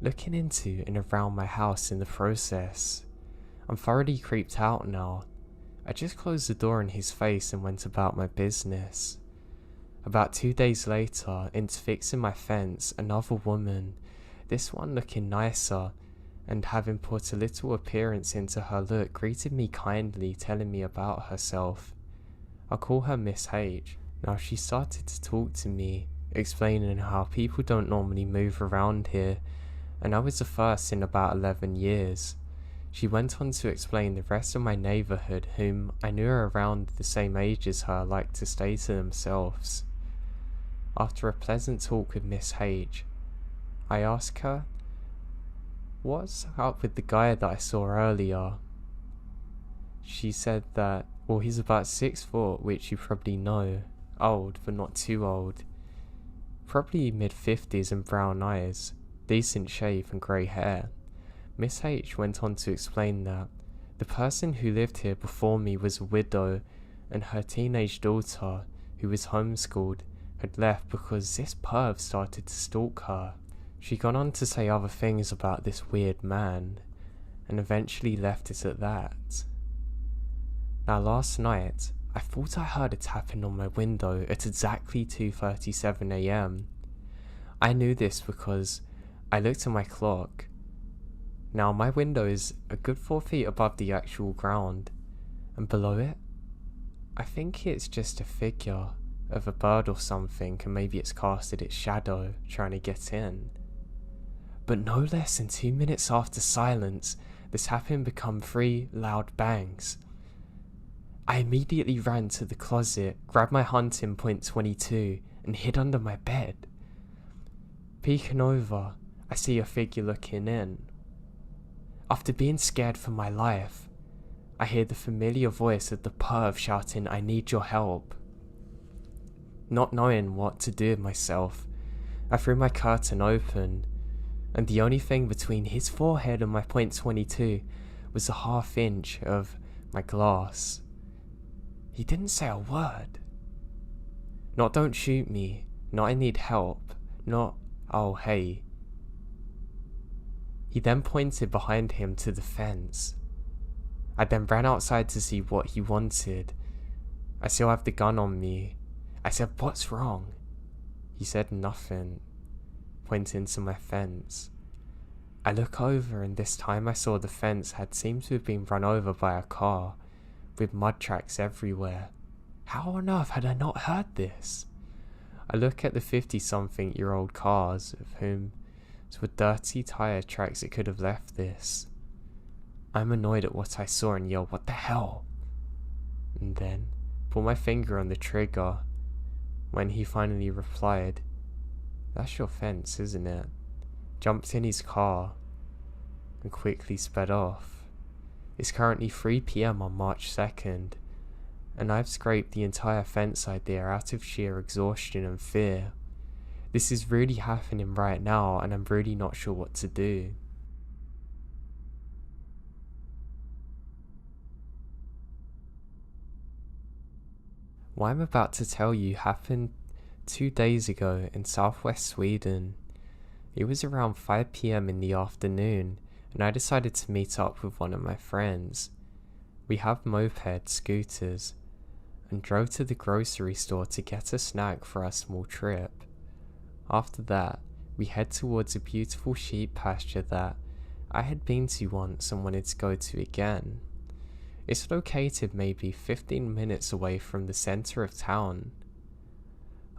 looking into and around my house in the process. I'm thoroughly creeped out now. I just closed the door in his face and went about my business. About 2 days later, into fixing my fence, another woman, this one looking nicer and having put a little appearance into her look, greeted me kindly, telling me about herself. I'll call her Miss H. Now she started to talk to me, explaining how people don't normally move around here, and I was the first in about 11 years. She went on to explain the rest of my neighbourhood, whom I knew are around the same age as her, like to stay to themselves. After a pleasant talk with Miss H, I asked her, "What's up with the guy that I saw earlier?" She said that, well, he's about 6 foot, which you probably know, old but not too old, probably mid-50s and brown eyes, decent shave and grey hair. Miss H went on to explain that the person who lived here before me was a widow, and her teenage daughter, who was homeschooled, had left because this perv started to stalk her. She got on to say other things about this weird man, and eventually left it at that. Now last night, I thought I heard a tapping on my window at exactly 2:37 AM. I knew this because I looked at my clock. Now my window is a good 4 feet above the actual ground, and below it, I think it's just a figure of a bird or something, and maybe it's casted its shadow trying to get in. But no less than 2 minutes after silence, the tapping become 3 loud bangs. I immediately ran to the closet, grabbed my hunting .22 and hid under my bed. Peeking over, I see a figure looking in. After being scared for my life, I hear the familiar voice of the perv shouting, "I need your help." Not knowing what to do with myself, I threw my curtain open, and the only thing between his forehead and my .22 was a ½ inch of my glass. He didn't say a word. Not "don't shoot me," not "I need help," not "oh hey." He then pointed behind him to the fence. I then ran outside to see what he wanted. I still have the gun on me. I said, "What's wrong?" He said nothing, pointing to my fence. I look over, and this time I saw the fence had seemed to have been run over by a car, with mud tracks everywhere. How on earth had I not heard this? I look at the 50-something-year-old cars, of whom were dirty tire tracks that could have left this. I'm annoyed at what I saw and yell, "What the hell?" And then pull my finger on the trigger, when he finally replied, "That's your fence, isn't it?" Jumped in his car and quickly sped off. It's currently 3 PM on March 2nd, and I've scraped the entire fence idea out of sheer exhaustion and fear. This is really happening right now, and I'm really not sure what to do. What I'm about to tell you happened 2 days ago in southwest Sweden. It was around 5 PM in the afternoon, and I decided to meet up with one of my friends. We have moped scooters, and drove to the grocery store to get a snack for our small trip. After that, we head towards a beautiful sheep pasture that I had been to once and wanted to go to again. It's located maybe 15 minutes away from the center of town.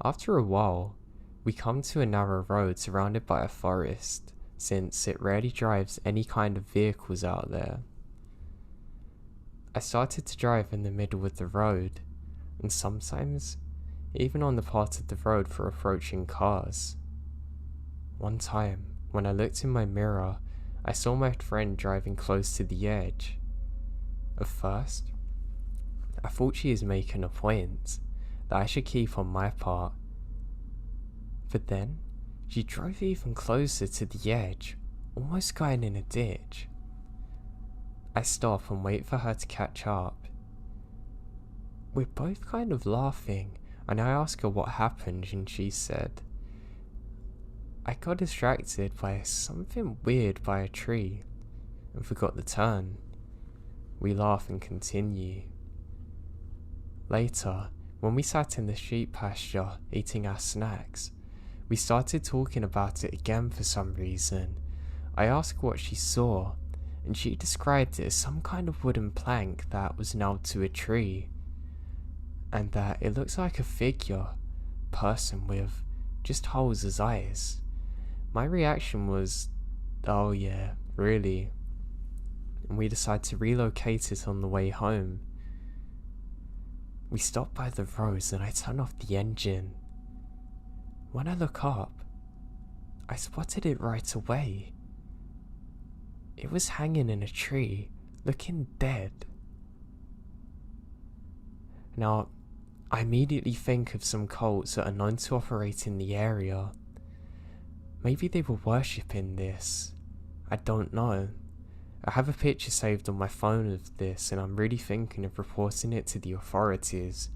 After a while, we come to a narrow road surrounded by a forest, since it rarely drives any kind of vehicles out there. I started to drive in the middle of the road, and sometimes even on the part of the road for approaching cars. One time, when I looked in my mirror, I saw my friend driving close to the edge. At first, I thought she was making a point that I should keep on my part. But then, she drove even closer to the edge, almost going in a ditch. I stop and wait for her to catch up. We're both kind of laughing, and I ask her what happened, and she said, I got distracted by something weird by a tree and forgot the turn. We laugh and continue. Later, when we sat in the sheep pasture eating our snacks, we started talking about it again for some reason. I asked what she saw, and she described it as some kind of wooden plank that was nailed to a tree, and that it looks like a figure, person with just holes as eyes. My reaction was, oh yeah, really? And we decided to relocate it on the way home. We stopped by the roads and I turned off the engine. When I look up, I spotted it right away. It was hanging in a tree, looking dead. Now, I immediately think of some cults that are known to operate in the area. Maybe they were worshipping this. I don't know. I have a picture saved on my phone of this and I'm really thinking of reporting it to the authorities.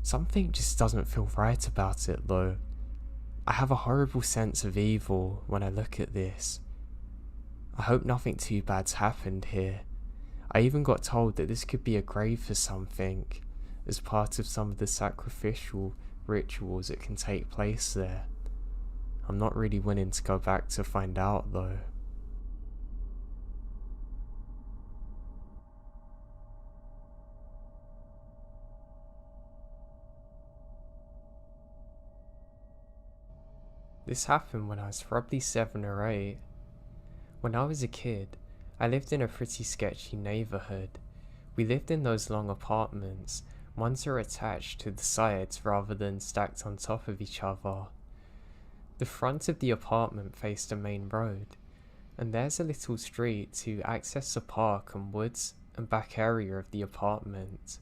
Something just doesn't feel right about it though. I have a horrible sense of evil when I look at this. I hope nothing too bad's happened here. I even got told that this could be a grave for something, as part of some of the sacrificial rituals that can take place there. I'm not really willing to go back to find out though. This happened when I was probably 7 or 8. When I was a kid, I lived in a pretty sketchy neighborhood. We lived in those long apartments. Ones are attached to the sides rather than stacked on top of each other. The front of the apartment faced a main road, and there's a little street to access the park and woods and back area of the apartment.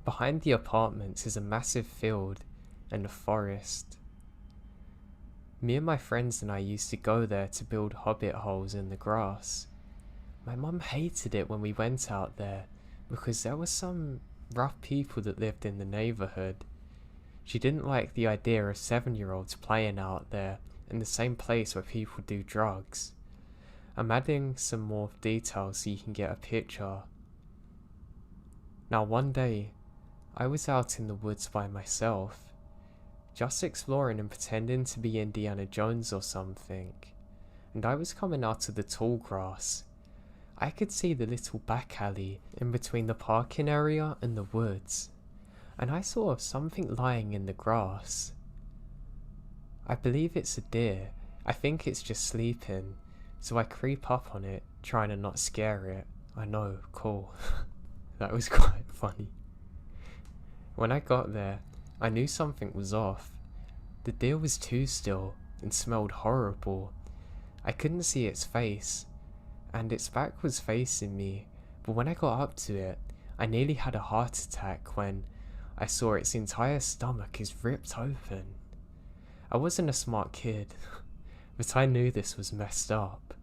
Behind the apartment is a massive field and a forest. Me and my friends and I used to go there to build hobbit holes in the grass. My mum hated it when we went out there because there were some rough people that lived in the neighborhood. She didn't like the idea of 7-year-olds playing out there in the same place where people do drugs. I'm adding some more details so you can get a picture. Now one day, I was out in the woods by myself, just exploring and pretending to be Indiana Jones or something, and I was coming out of the tall grass. I could see the little back alley in between the parking area and the woods, and I saw something lying in the grass. I believe it's a deer. I think it's just sleeping, so I creep up on it, trying to not scare it. I know, cool. That was quite funny. When I got there, I knew something was off. The deer was too still and smelled horrible. I couldn't see its face, and its back was facing me, but when I got up to it, I nearly had a heart attack when I saw its entire stomach is ripped open. I wasn't a smart kid, but I knew this was messed up.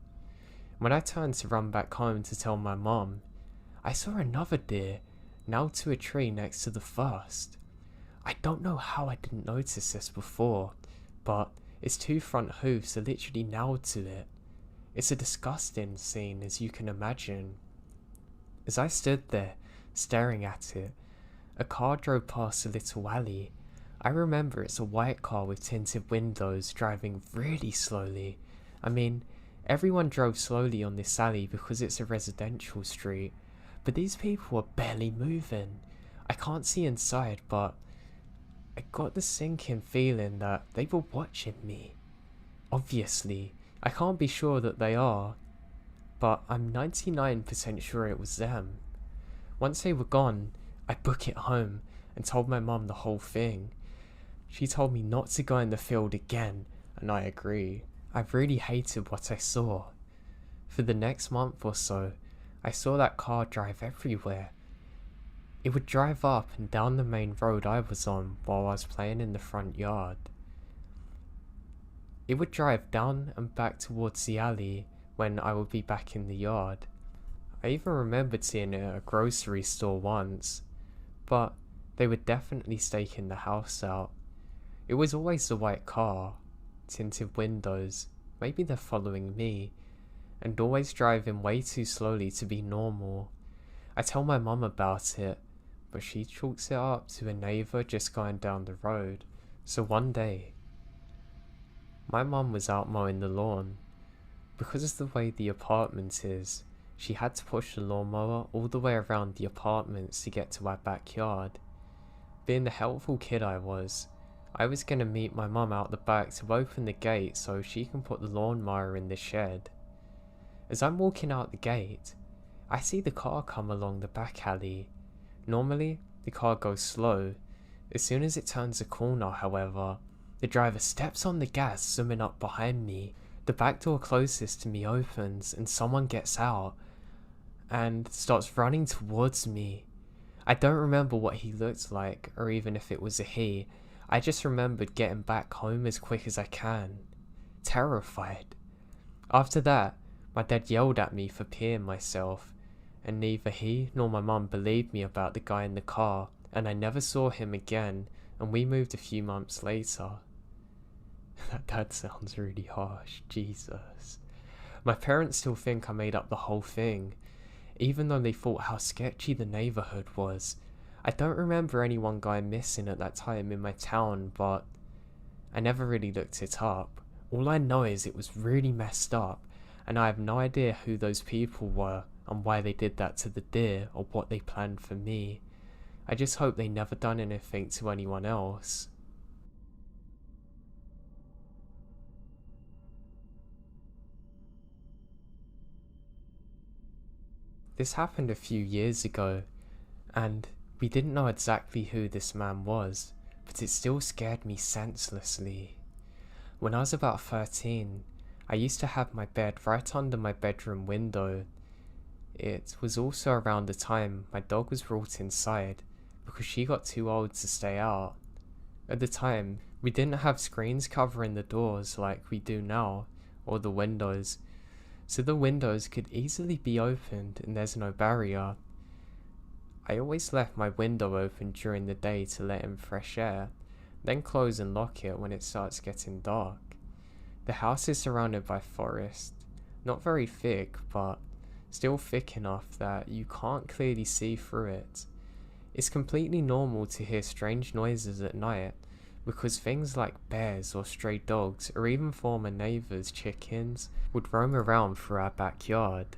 When I turned to run back home to tell my mom, I saw another deer nailed to a tree next to the first. I don't know how I didn't notice this before, but its 2 front hooves are literally nailed to it. It's a disgusting scene, as you can imagine. As I stood there, staring at it, a car drove past a little alley. I remember it's a white car with tinted windows driving really slowly. I mean, everyone drove slowly on this alley because it's a residential street, but these people were barely moving. I can't see inside, but I got the sinking feeling that they were watching me. Obviously, I can't be sure that they are, but I'm 99% sure it was them. Once they were gone, I book it home, and told my mum the whole thing. She told me not to go in the field again, and I agree. I really hated what I saw. For the next month or so, I saw that car drive everywhere. It would drive up and down the main road I was on while I was playing in the front yard. It would drive down and back towards the alley when I would be back in the yard. I even remembered seeing it at a grocery store once, but they were definitely staking the house out. It was always the white car, tinted windows, maybe they're following me, and always driving way too slowly to be normal. I tell my mum about it, but she chalks it up to a neighbour just going down the road. So one day, my mum was out mowing the lawn. Because of the way the apartment is, she had to push the lawnmower all the way around the apartments to get to our backyard. Being the helpful kid I was going to meet my mum out the back to open the gate so she can put the lawnmower in the shed. As I'm walking out the gate, I see the car come along the back alley. Normally, the car goes slow. As soon as it turns a corner, however, the driver steps on the gas, zooming up behind me. The back door closest to me opens and someone gets out and starts running towards me. I don't remember what he looked like or even if it was a he. I just remembered getting back home as quick as I can, terrified. After that, my dad yelled at me for peeing myself, and neither he nor my mum believed me about the guy in the car, and I never saw him again, and we moved a few months later. That sounds really harsh, Jesus. My parents still think I made up the whole thing, even though they thought how sketchy the neighbourhood was. I don't remember anyone going missing at that time in my town, but I never really looked it up. All I know is it was really messed up, and I have no idea who those people were and why they did that to the deer or what they planned for me. I just hope they never done anything to anyone else. This happened a few years ago, and we didn't know exactly who this man was, but it still scared me senselessly. When I was about 13, I used to have my bed right under my bedroom window. It was also around the time my dog was brought inside because she got too old to stay out. At the time, we didn't have screens covering the doors like we do now, or the windows, so the windows could easily be opened and there's no barrier. I always left my window open during the day to let in fresh air, then close and lock it when it starts getting dark. The house is surrounded by forest, not very thick, but still thick enough that you can't clearly see through it. It's completely normal to hear strange noises at night, because things like bears or stray dogs or even former neighbours' chickens would roam around through our backyard.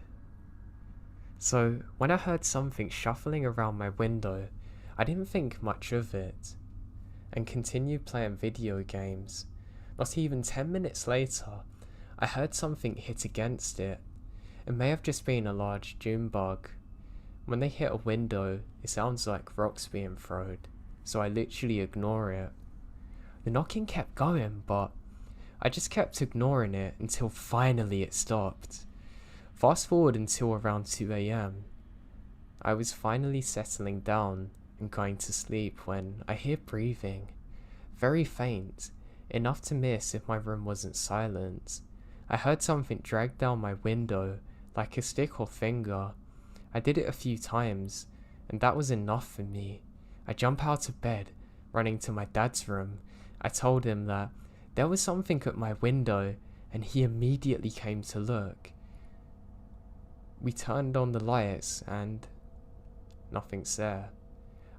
So when I heard something shuffling around my window, I didn't think much of it, and continued playing video games. Not even 10 minutes later, I heard something hit against it. It may have just been a large June bug. When they hit a window, it sounds like rocks being thrown, so I literally ignore it. The knocking kept going, but I just kept ignoring it until finally it stopped. Fast forward until around 2 AM. I was finally settling down and going to sleep when I hear breathing. Very faint, enough to miss if my room wasn't silent. I heard something drag down my window, like a stick or finger. I did it a few times, and that was enough for me. I jump out of bed, running to my dad's room. I told him that there was something at my window, and he immediately came to look. We turned on the lights, and nothing's there.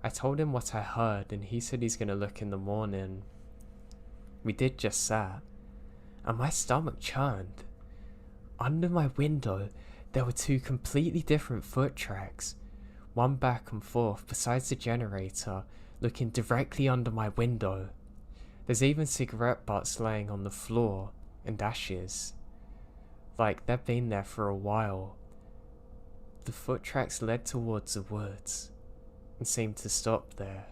I told him what I heard, and he said he's gonna look in the morning. We did just that, and my stomach churned. Under my window, there were two completely different foot tracks, one back and forth besides the generator, looking directly under my window. There's even cigarette butts laying on the floor, and ashes. Like they've been there for a while. The foot tracks led towards the woods, and seemed to stop there.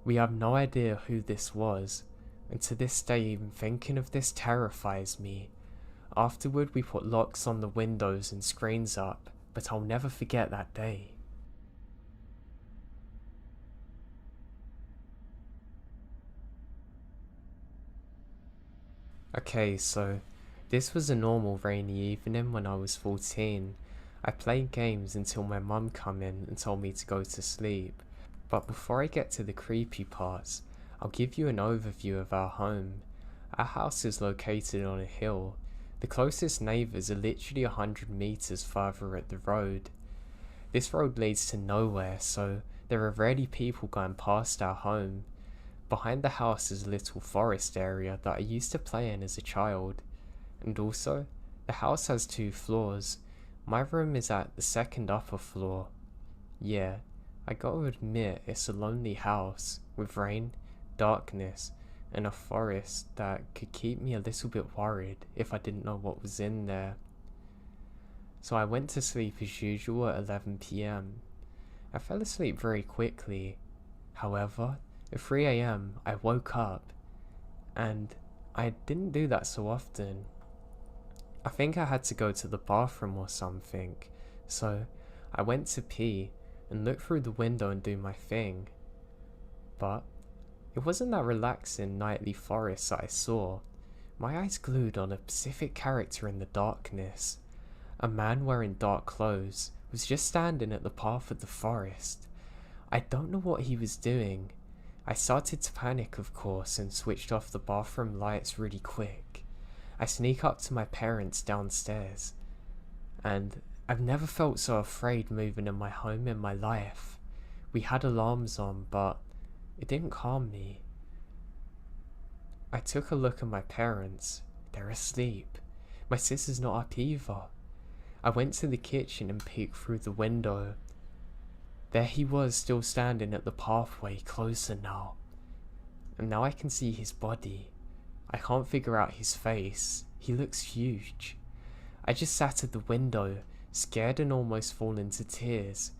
We have no idea who this was, and to this day even thinking of this terrifies me. Afterward we put locks on the windows and screens up, but I'll never forget that day. Okay, so this was a normal rainy evening when I was 14. I played games until my mum come in and told me to go to sleep. But before I get to the creepy parts, I'll give you an overview of our home. Our house is located on a hill. The closest neighbours are literally 100 meters further at the road. This road leads to nowhere, so there are rarely people going past our home. Behind the house is a little forest area that I used to play in as a child. And also, the house has 2 floors. My room is at the second upper floor. Yeah, I gotta admit it's a lonely house, with rain, darkness, and a forest that could keep me a little bit worried if I didn't know what was in there. So I went to sleep as usual at 11 PM. I fell asleep very quickly. However, at 3 AM I woke up, and I didn't do that so often. I think I had to go to the bathroom or something, so I went to pee and look through the window and do my thing. But it wasn't that relaxing nightly forest that I saw. My eyes glued on a specific character in the darkness. A man wearing dark clothes was just standing at the path of the forest. I don't know what he was doing. I started to panic, of course, and switched off the bathroom lights really quick. I sneak up to my parents downstairs, and I've never felt so afraid moving in my home in my life. We had alarms on, but it didn't calm me. I took a look at my parents. They're asleep. My sister's not up either. I went to the kitchen and peeked through the window. There he was, still standing at the pathway, closer now. And now I can see his body. I can't figure out his face. He looks huge. I just sat at the window, scared and almost falling to tears.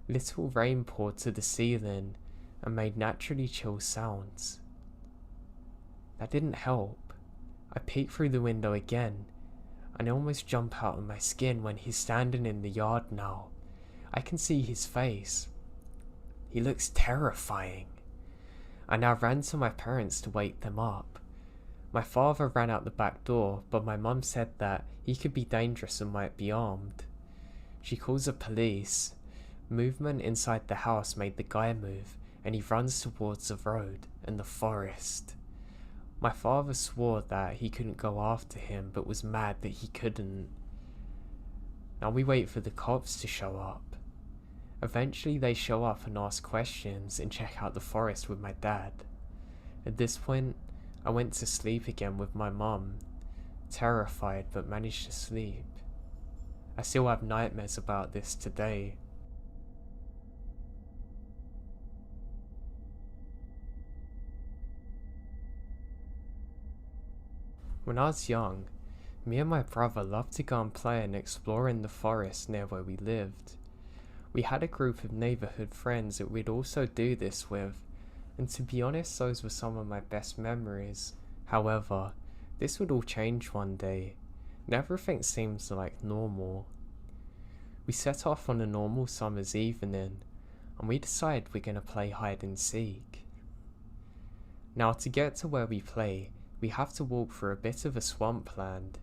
Little rain poured to the ceiling and made naturally chill sounds. That didn't help. I peeked through the window again, and I almost jumped out of my skin when he's standing in the yard now. I can see his face. He looks terrifying. I now ran to my parents to wake them up. My father ran out the back door, but my mum said that he could be dangerous and might be armed. She calls the police. Movement inside the house made the guy move, and he runs towards the road and the forest. My father swore that he couldn't go after him, but was mad that he couldn't. Now we wait for the cops to show up. Eventually they show up and ask questions and check out the forest with my dad. At this point, I went to sleep again with my mum, terrified but managed to sleep. I still have nightmares about this today. When I was young, me and my brother loved to go and play and explore in the forest near where we lived. We had a group of neighbourhood friends that we'd also do this with, and to be honest, those were some of my best memories. However, this would all change one day, and everything seems like normal. We set off on a normal summer's evening, and we decide we're going to play hide and seek. Now to get to where we play, we have to walk through a bit of a swampland.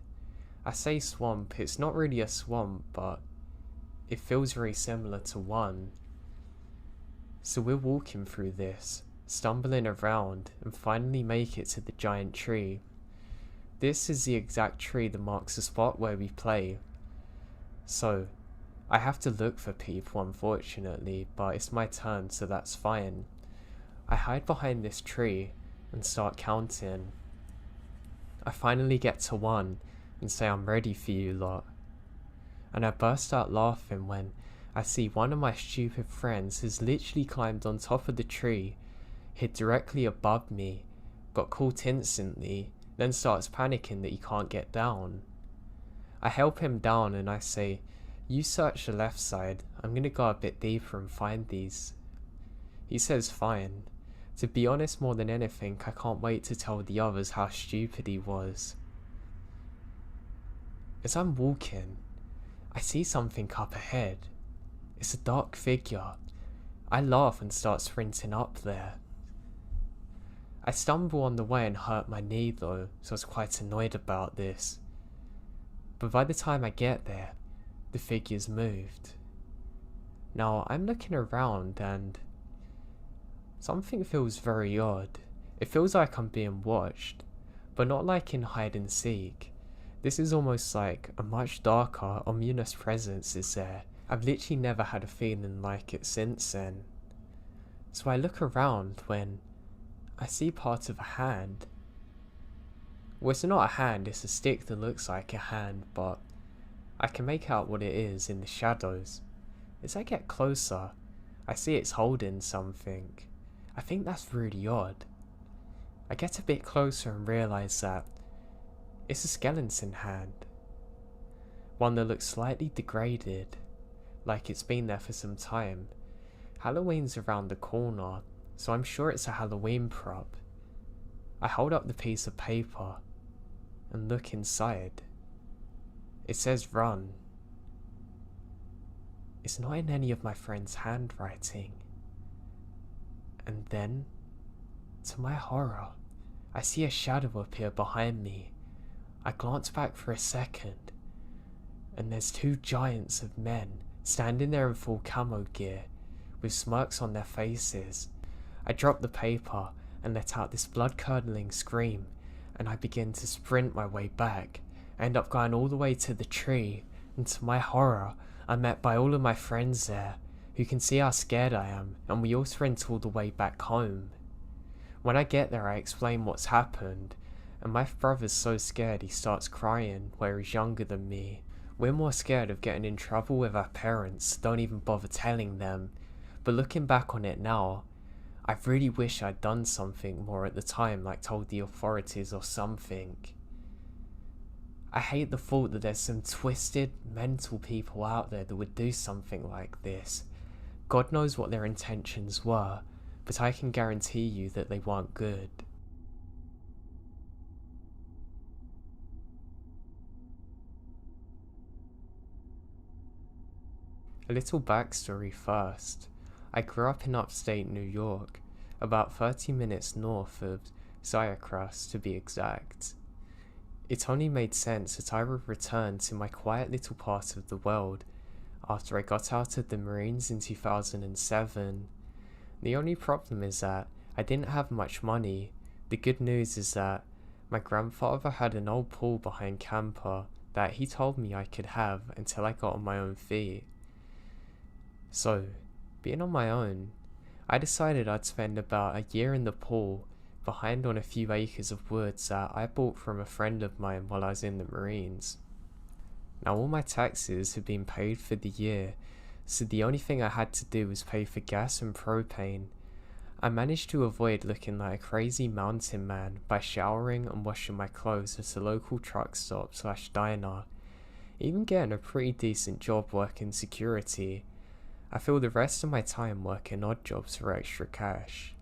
I say swamp, it's not really a swamp, but it feels very similar to one. So we're walking through this, stumbling around, and finally make it to the giant tree. This is the exact tree that marks the spot where we play. So, I have to look for people unfortunately, but it's my turn, so that's fine. I hide behind this tree and start counting. I finally get to 1 and say I'm ready for you lot. And I burst out laughing when I see one of my stupid friends has literally climbed on top of the tree, hit directly above me, got caught instantly, then starts panicking that he can't get down. I help him down and I say, "You search the left side, I'm gonna go a bit deeper and find these." He says fine, To be honest, more than anything, I can't wait to tell the others how stupid he was. As I'm walking, I see something up ahead. It's a dark figure. I laugh and start sprinting up there. I stumble on the way and hurt my knee though, so I was quite annoyed about this. But by the time I get there, the figure's moved. Now I'm looking around and something feels very odd. It feels like I'm being watched, but not like in hide and seek. This is almost like a much darker, ominous presence is there. I've literally never had a feeling like it since then. So I look around when I see part of a hand. Well, it's not a hand, it's a stick that looks like a hand, but I can make out what it is in the shadows. As I get closer, I see it's holding something. I think that's really odd. I get a bit closer and realise that it's a skeleton hand. One that looks slightly degraded, like it's been there for some time. Halloween's around the corner, so I'm sure it's a Halloween prop. I hold up the piece of paper and look inside. It says run. It's not in any of my friend's handwriting. And then, to my horror, I see a shadow appear behind me. I glance back for a second, and there's two giants of men standing there in full camo gear, with smirks on their faces. I drop the paper and let out this blood-curdling scream, and I begin to sprint my way back. I end up going all the way to the tree, and to my horror, I'm met by all of my friends there, who can see how scared I am, and we all sprint all the way back home. When I get there, I explain what's happened, and my brother's so scared he starts crying, where he's younger than me. We're more scared of getting in trouble with our parents, don't even bother telling them. But looking back on it now, I really wish I'd done something more at the time, like told the authorities or something. I hate the thought that there's some twisted, mental people out there that would do something like this. God knows what their intentions were, but I can guarantee you that they weren't good. A little backstory first. I grew up in upstate New York, about 30 minutes north of Syracuse to be exact. It only made sense that I would return to my quiet little part of the world after I got out of the Marines in 2007. The only problem is that I didn't have much money. The good news is that my grandfather had an old pool behind camper that he told me I could have until I got on my own feet. So, being on my own, I decided I'd spend about a year in the pool, behind on a few acres of woods that I bought from a friend of mine while I was in the Marines. Now all my taxes had been paid for the year, so the only thing I had to do was pay for gas and propane. I managed to avoid looking like a crazy mountain man by showering and washing my clothes at a local truck stop / diner, even getting a pretty decent job working security. I filled the rest of my time working odd jobs for extra cash.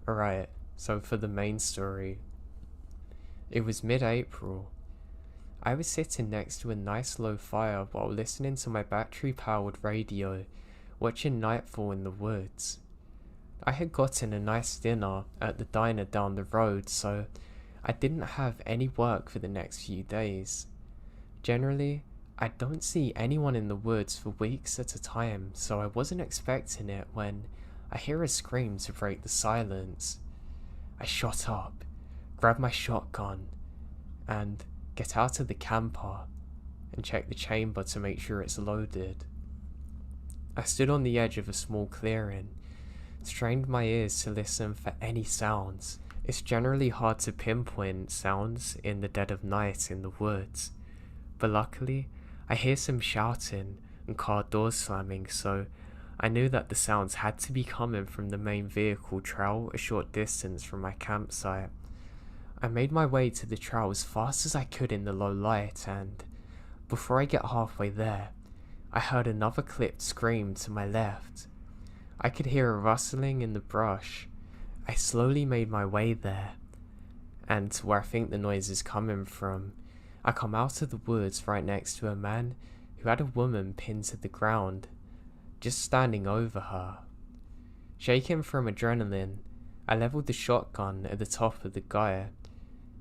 Alright, so for the main story. It was mid-April. I was sitting next to a nice low fire while listening to my battery-powered radio, watching nightfall in the woods. I had gotten a nice dinner at the diner down the road, so I didn't have any work for the next few days. Generally, I don't see anyone in the woods for weeks at a time, so I wasn't expecting it when I hear a scream to break the silence. I shot up, grab my shotgun, and get out of the camper and check the chamber to make sure it's loaded. I stood on the edge of a small clearing, strained my ears to listen for any sounds. It's generally hard to pinpoint sounds in the dead of night in the woods, but luckily I hear some shouting and car doors slamming, so I knew that the sounds had to be coming from the main vehicle trail a short distance from my campsite. I made my way to the trail as fast as I could in the low light, and before I get halfway there, I heard another clipped scream to my left. I could hear a rustling in the brush, I slowly made my way there, and to where I think the noise is coming from. I come out of the woods right next to a man who had a woman pinned to the ground, just standing over her. Shaking from adrenaline, I leveled the shotgun at the top of the guy,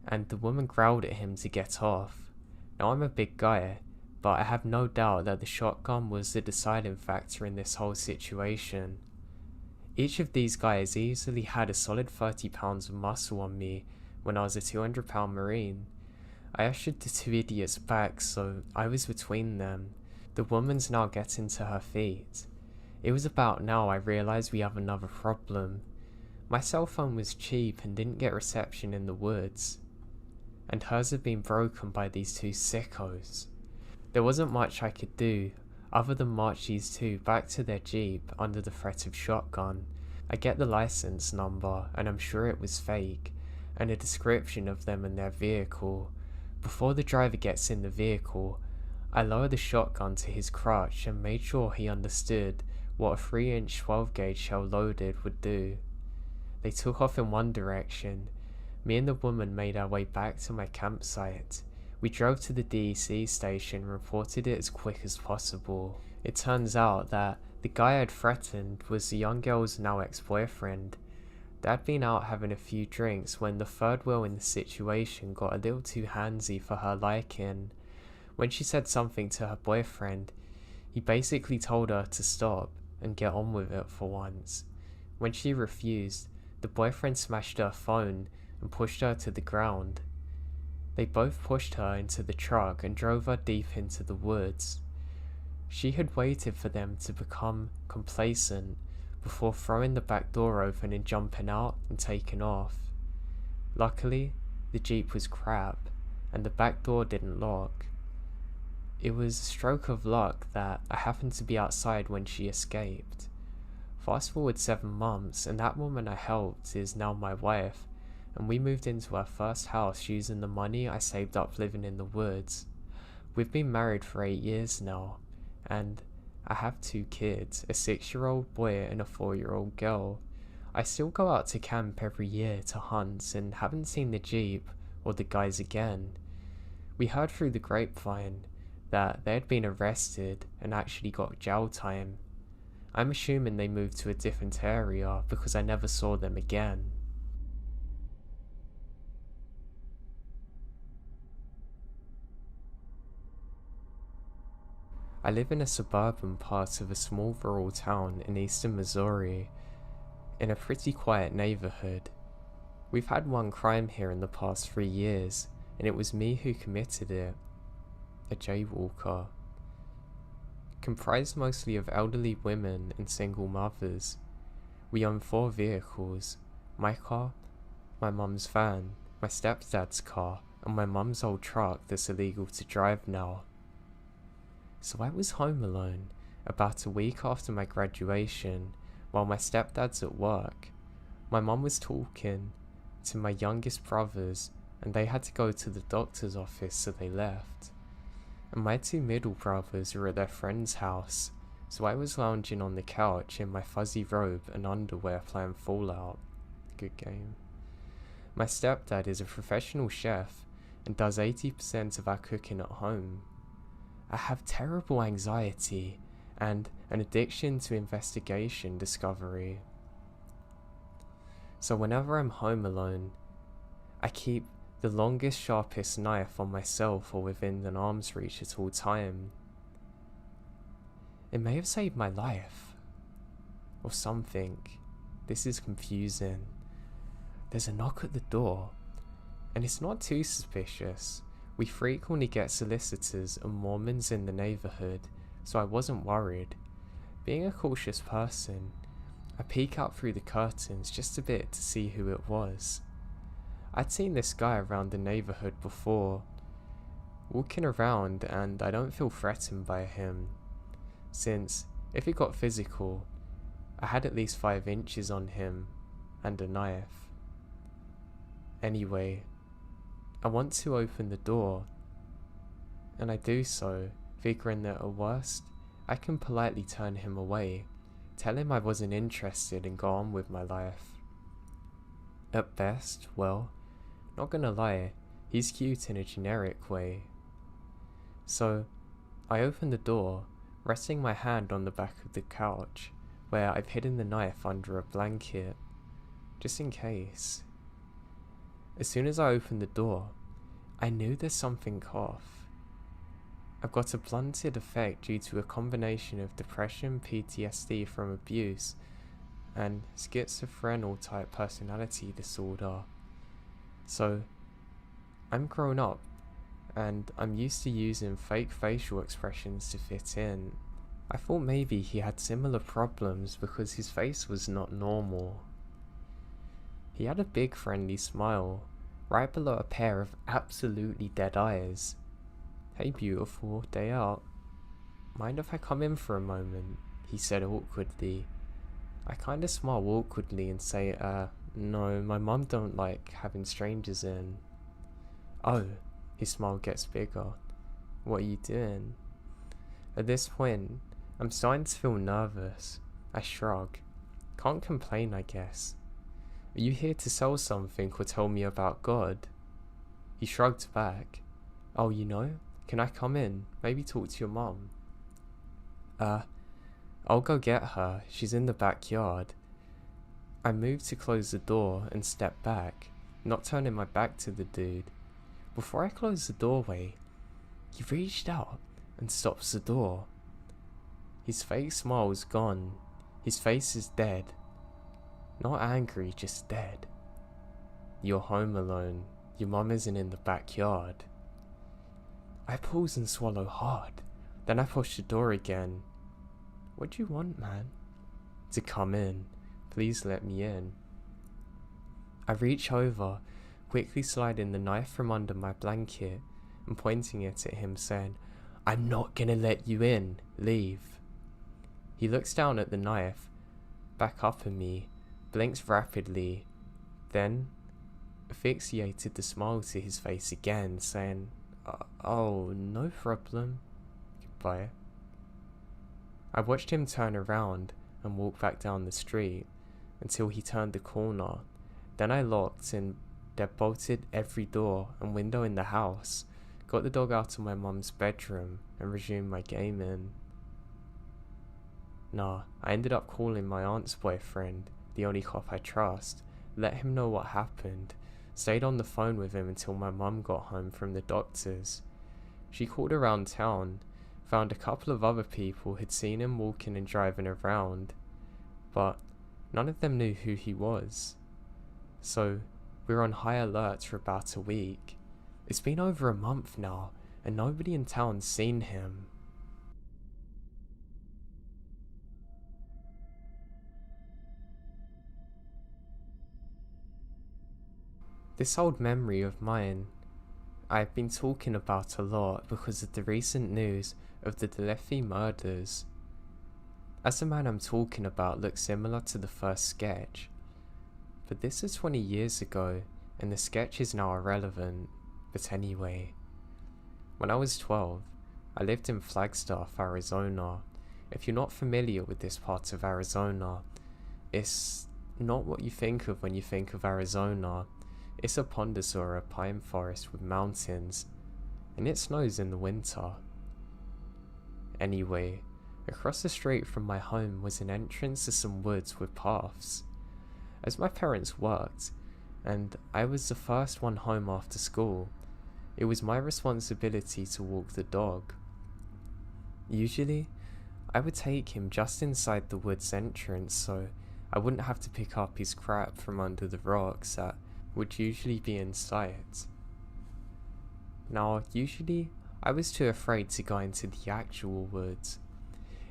and the woman growled at him to get off. Now I'm a big guy, but I have no doubt that the shotgun was the deciding factor in this whole situation. Each of these guys easily had a solid 30 pounds of muscle on me when I was a 200-pound Marine. I ushered the two idiots back, so I was between them. The woman's now getting to her feet. It was about now I realised we have another problem. My cell phone was cheap and didn't get reception in the woods, and hers had been broken by these two sickos. There wasn't much I could do other than march these two back to their jeep under the threat of shotgun. I get the license number, and I'm sure it was fake, and a description of them and their vehicle. Before the driver gets in the vehicle, I lower the shotgun to his crotch and made sure he understood what a 3-inch 12-gauge shell loaded would do. They took off in one direction. Me and the woman made our way back to my campsite. We drove to the DEC station and reported it as quick as possible. It turns out that the guy I had threatened was the young girl's now ex-boyfriend. They'd been out having a few drinks when the third wheel in the situation got a little too handsy for her liking. When she said something to her boyfriend, he basically told her to stop and get on with it for once. When she refused, the boyfriend smashed her phone and pushed her to the ground. They both pushed her into the truck and drove her deep into the woods. She had waited for them to become complacent before throwing the back door open and jumping out and taking off. Luckily, the Jeep was crap and the back door didn't lock. It was a stroke of luck that I happened to be outside when she escaped. Fast forward 7 months, and that woman I helped is now my wife, and we moved into our first house using the money I saved up living in the woods. We've been married for 8 years now, and I have 2 kids, a 6-year-old boy and a 4-year-old girl. I still go out to camp every year to hunt and haven't seen the Jeep or the guys again. We heard through the grapevine that they had been arrested and actually got jail time. I'm assuming they moved to a different area because I never saw them again. I live in a suburban part of a small rural town in eastern Missouri, in a pretty quiet neighborhood. We've had one crime here in the past 3 years, and it was me who committed it. A jaywalker. Comprised mostly of elderly women and single mothers. We own 4 vehicles: my car, my mum's van, my stepdad's car, and my mum's old truck that's illegal to drive now. So I was home alone about a week after my graduation while my stepdad's at work. My mum was talking to my youngest brothers and they had to go to the doctor's office, so they left. And my 2 middle brothers were at their friend's house, so I was lounging on the couch in my fuzzy robe and underwear playing Fallout. Good game. My stepdad is a professional chef and does 80% of our cooking at home. I have terrible anxiety and an addiction to investigation discovery. So whenever I'm home alone, I keep the longest, sharpest knife on myself or within an arm's reach at all time. It may have saved my life. Or something. This is confusing. There's a knock at the door, and it's not too suspicious. We frequently get solicitors and Mormons in the neighborhood, so I wasn't worried. Being a cautious person, I peek out through the curtains just a bit to see who it was. I'd seen this guy around the neighborhood before, walking around, and I don't feel threatened by him, since if it got physical, I had at least 5 inches on him and a knife. Anyway, I want to open the door, and I do so, figuring that at worst, I can politely turn him away, tell him I wasn't interested and go on with my life. At best, well, not gonna lie, he's cute in a generic way. So, I open the door, resting my hand on the back of the couch, where I've hidden the knife under a blanket, just in case. As soon as I opened the door, I knew there's something off. I've got a blunted effect due to a combination of depression, PTSD from abuse, and schizophrenic type personality disorder. So, I'm grown up, and I'm used to using fake facial expressions to fit in. I thought maybe he had similar problems because his face was not normal. He had a big friendly smile, right below a pair of absolutely dead eyes. "Hey beautiful, day out. Mind if I come in for a moment?" he said awkwardly. I kinda smile awkwardly and say, no, my mum don't like having strangers in. "Oh," his smile gets bigger. "What are you doing?" At this point, I'm starting to feel nervous. I shrug. Can't complain, I guess. "Are you here to sell something or tell me about God?" He shrugged back. "Oh, can I come in? Maybe talk to your mum?" I'll go get her. She's in the backyard." I moved to close the door and step back, not turning my back to the dude. Before I closed the doorway, he reached out and stops the door. His fake smile is gone. His face is dead. Not angry, just dead. "You're home alone. Your mum isn't in the backyard." I pause and swallow hard. Then I push the door again. "What do you want, man?" "To come in. Please let me in." I reach over, quickly sliding the knife from under my blanket and pointing it at him, saying, "I'm not gonna let you in. Leave." He looks down at the knife, back up at me, blinks rapidly, then asphyxiated the smile to his face again, saying, "Oh, no problem. Goodbye." I watched him turn around and walk back down the street until he turned the corner. Then I locked and deadbolted every door and window in the house, got the dog out of my mum's bedroom, and resumed my gaming. I ended up calling my aunt's boyfriend, the only cop I trust, let him know what happened, stayed on the phone with him until my mum got home from the doctors. She called around town, found a couple of other people who'd seen him walking and driving around, but none of them knew who he was. So we were on high alert for about a week. It's been over a month now, and nobody in town's seen him. This old memory of mine, I've been talking about a lot because of the recent news of the Delefi murders. As the man I'm talking about looks similar to the first sketch, but this is 20 years ago and the sketch is now irrelevant. But anyway, when I was 12, I lived in Flagstaff, Arizona. If you're not familiar with this part of Arizona, it's not what you think of when you think of Arizona. It's a pondosaur, a pine forest with mountains, and it snows in the winter. Anyway, across the street from my home was an entrance to some woods with paths. As my parents worked, and I was the first one home after school, it was my responsibility to walk the dog. Usually, I would take him just inside the woods entrance so I wouldn't have to pick up his crap from under the rocks that would usually be in sight. Now, usually, I was too afraid to go into the actual woods,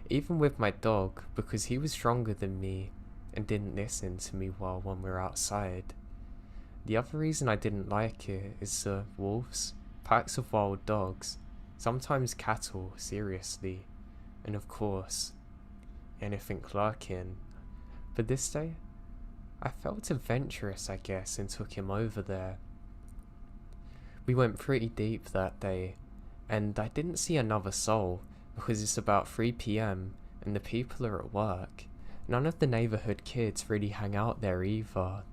even with my dog, because he was stronger than me and didn't listen to me well when we were outside. The other reason I didn't like it is the wolves, packs of wild dogs, sometimes cattle, seriously, and of course, anything lurking. But this day, I felt adventurous, I guess, and took him over there. We went pretty deep that day, and I didn't see another soul because it's about 3 PM and the people are at work. None of the neighborhood kids really hang out there either.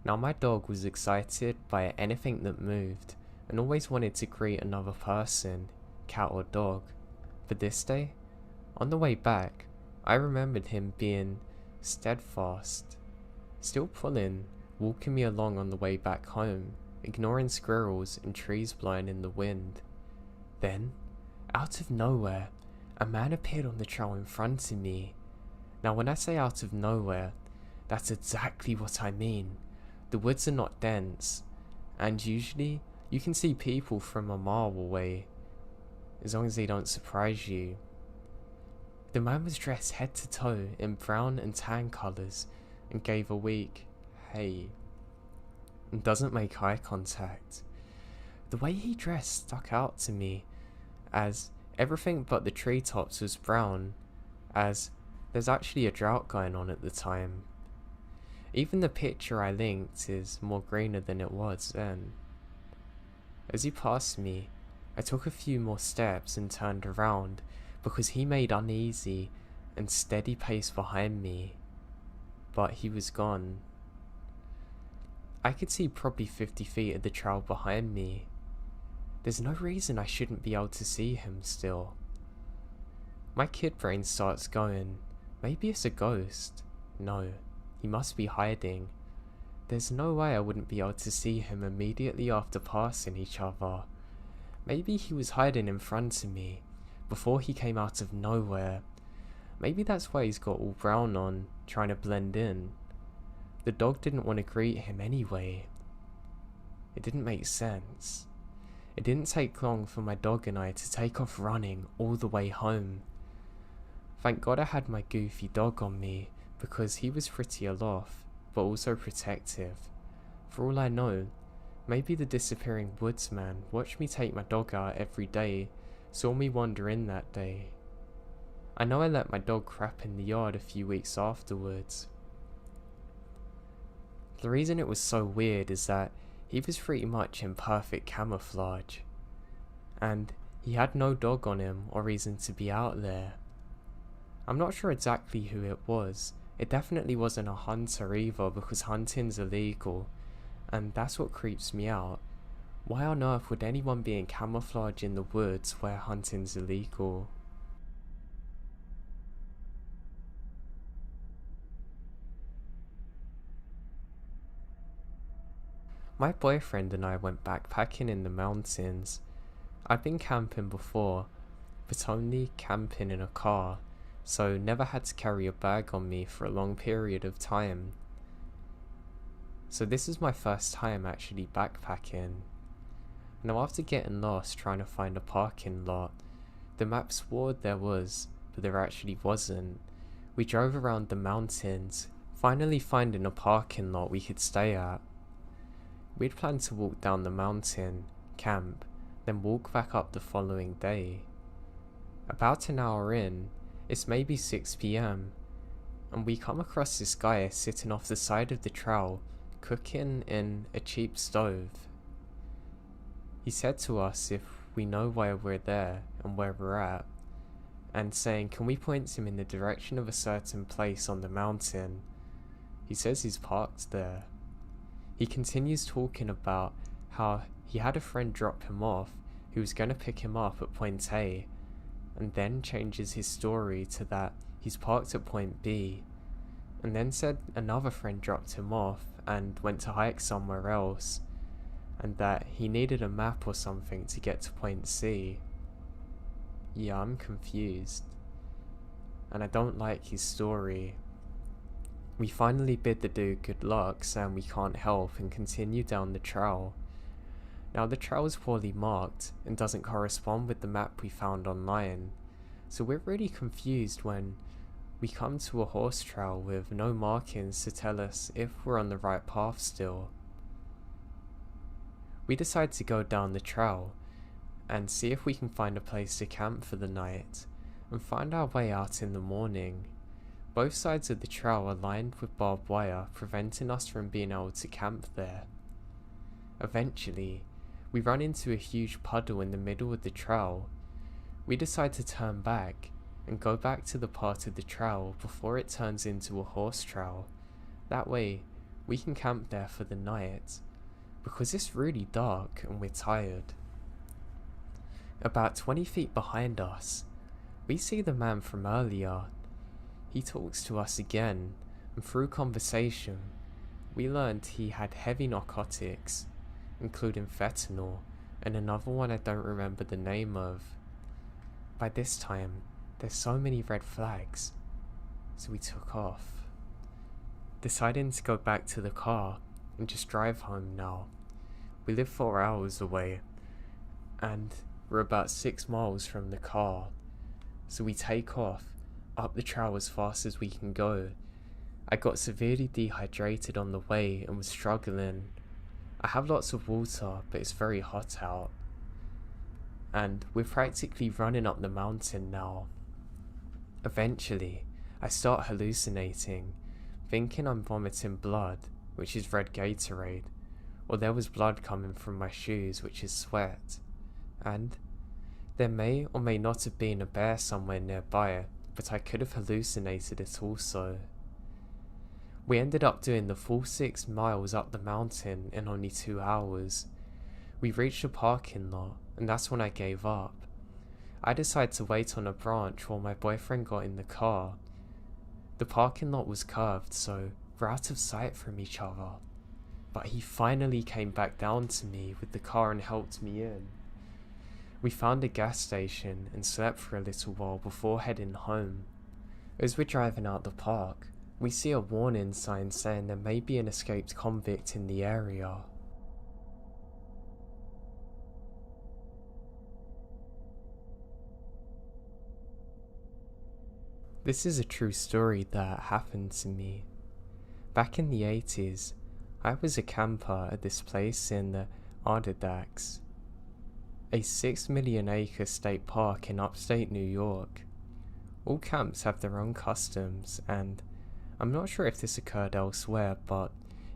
Now my dog was excited by anything that moved and always wanted to greet another person, cat or dog. But this day, on the way back, I remembered him being steadfast, still pulling, walking me along on the way back home, ignoring squirrels and trees blowing in the wind. Then, out of nowhere, a man appeared on the trail in front of me. Now when I say out of nowhere, that's exactly what I mean. The woods are not dense, and usually you can see people from a mile away, as long as they don't surprise you. The man was dressed head to toe in brown and tan colours and gave a weak "hey" and doesn't make eye contact. The way he dressed stuck out to me, as everything but the treetops was brown, as there's actually a drought going on at the time. Even the picture I linked is more greener than it was then. As he passed me, I took a few more steps and turned around because he made uneasy and steady pace behind me, but he was gone. I could see probably 50 feet of the trail behind me. There's no reason I shouldn't be able to see him still. My kid brain starts going, maybe it's a ghost. No, he must be hiding. There's no way I wouldn't be able to see him immediately after passing each other. Maybe he was hiding in front of me, before he came out of nowhere. Maybe that's why he's got all brown on, trying to blend in. The dog didn't want to greet him anyway. It didn't make sense. It didn't take long for my dog and I to take off running all the way home. Thank God I had my goofy dog on me, because he was pretty aloft, but also protective. For all I know, maybe the disappearing woodsman watched me take my dog out every day, saw me wander in that day. I know I let my dog crap in the yard a few weeks afterwards. The reason it was so weird is that he was pretty much in perfect camouflage, and he had no dog on him or reason to be out there. I'm not sure exactly who it was. It definitely wasn't a hunter either, because hunting's illegal, and that's what creeps me out. Why on earth would anyone be in camouflage in the woods where hunting's illegal? My boyfriend and I went backpacking in the mountains. I'd been camping before, but only camping in a car, so never had to carry a bag on me for a long period of time. So this is my first time actually backpacking. Now after getting lost trying to find a parking lot, the map swore there was, but there actually wasn't. We drove around the mountains, finally finding a parking lot we could stay at. We'd planned to walk down the mountain, camp, then walk back up the following day. About an hour in, it's maybe 6 PM, and we come across this guy sitting off the side of the trail, cooking in a cheap stove. He said to us if we know why we're there and where we're at, and saying can we point him in the direction of a certain place on the mountain. He says he's parked there. He continues talking about how he had a friend drop him off who was going to pick him up at point A, and then changes his story to that he's parked at point B, and then said another friend dropped him off and went to hike somewhere else, and that he needed a map or something to get to point C. Yeah, I'm confused, and I don't like his story. We finally bid the dude good luck, saying we can't help, and continue down the trail. Now the trail is poorly marked and doesn't correspond with the map we found online, so we're really confused when we come to a horse trail with no markings to tell us if we're on the right path still. We decide to go down the trail and see if we can find a place to camp for the night, and find our way out in the morning. Both sides of the trail are lined with barbed wire, preventing us from being able to camp there. Eventually, we run into a huge puddle in the middle of the trail. We decide to turn back and go back to the part of the trail before it turns into a horse trail. That way, we can camp there for the night, because it's really dark and we're tired. About 20 feet behind us, we see the man from earlier. He talks to us again, and through conversation, we learned he had heavy narcotics, including fentanyl, and another one I don't remember the name of. By this time, there's so many red flags, so we took off, deciding to go back to the car and just drive home now. We live 4 hours away, and we're about 6 miles from the car, so we take off up the trail as fast as we can go. I got severely dehydrated on the way and was struggling. I have lots of water, but it's very hot out, and we're practically running up the mountain now. Eventually, I start hallucinating, thinking I'm vomiting blood, which is red Gatorade, or there was blood coming from my shoes, which is sweat, and there may or may not have been a bear somewhere nearby, but I could have hallucinated it also. We ended up doing the full 6 miles up the mountain in only 2 hours. We reached a parking lot, and that's when I gave up. I decided to wait on a branch while my boyfriend got in the car. The parking lot was curved, so we're out of sight from each other. But he finally came back down to me with the car and helped me in. We found a gas station and slept for a little while before heading home. As we're driving out the park, we see a warning sign saying there may be an escaped convict in the area. This is a true story that happened to me. Back in the 80s, I was a camper at this place in the Adirondacks, a 6 million acre state park in upstate New York. All camps have their own customs, and I'm not sure if this occurred elsewhere, but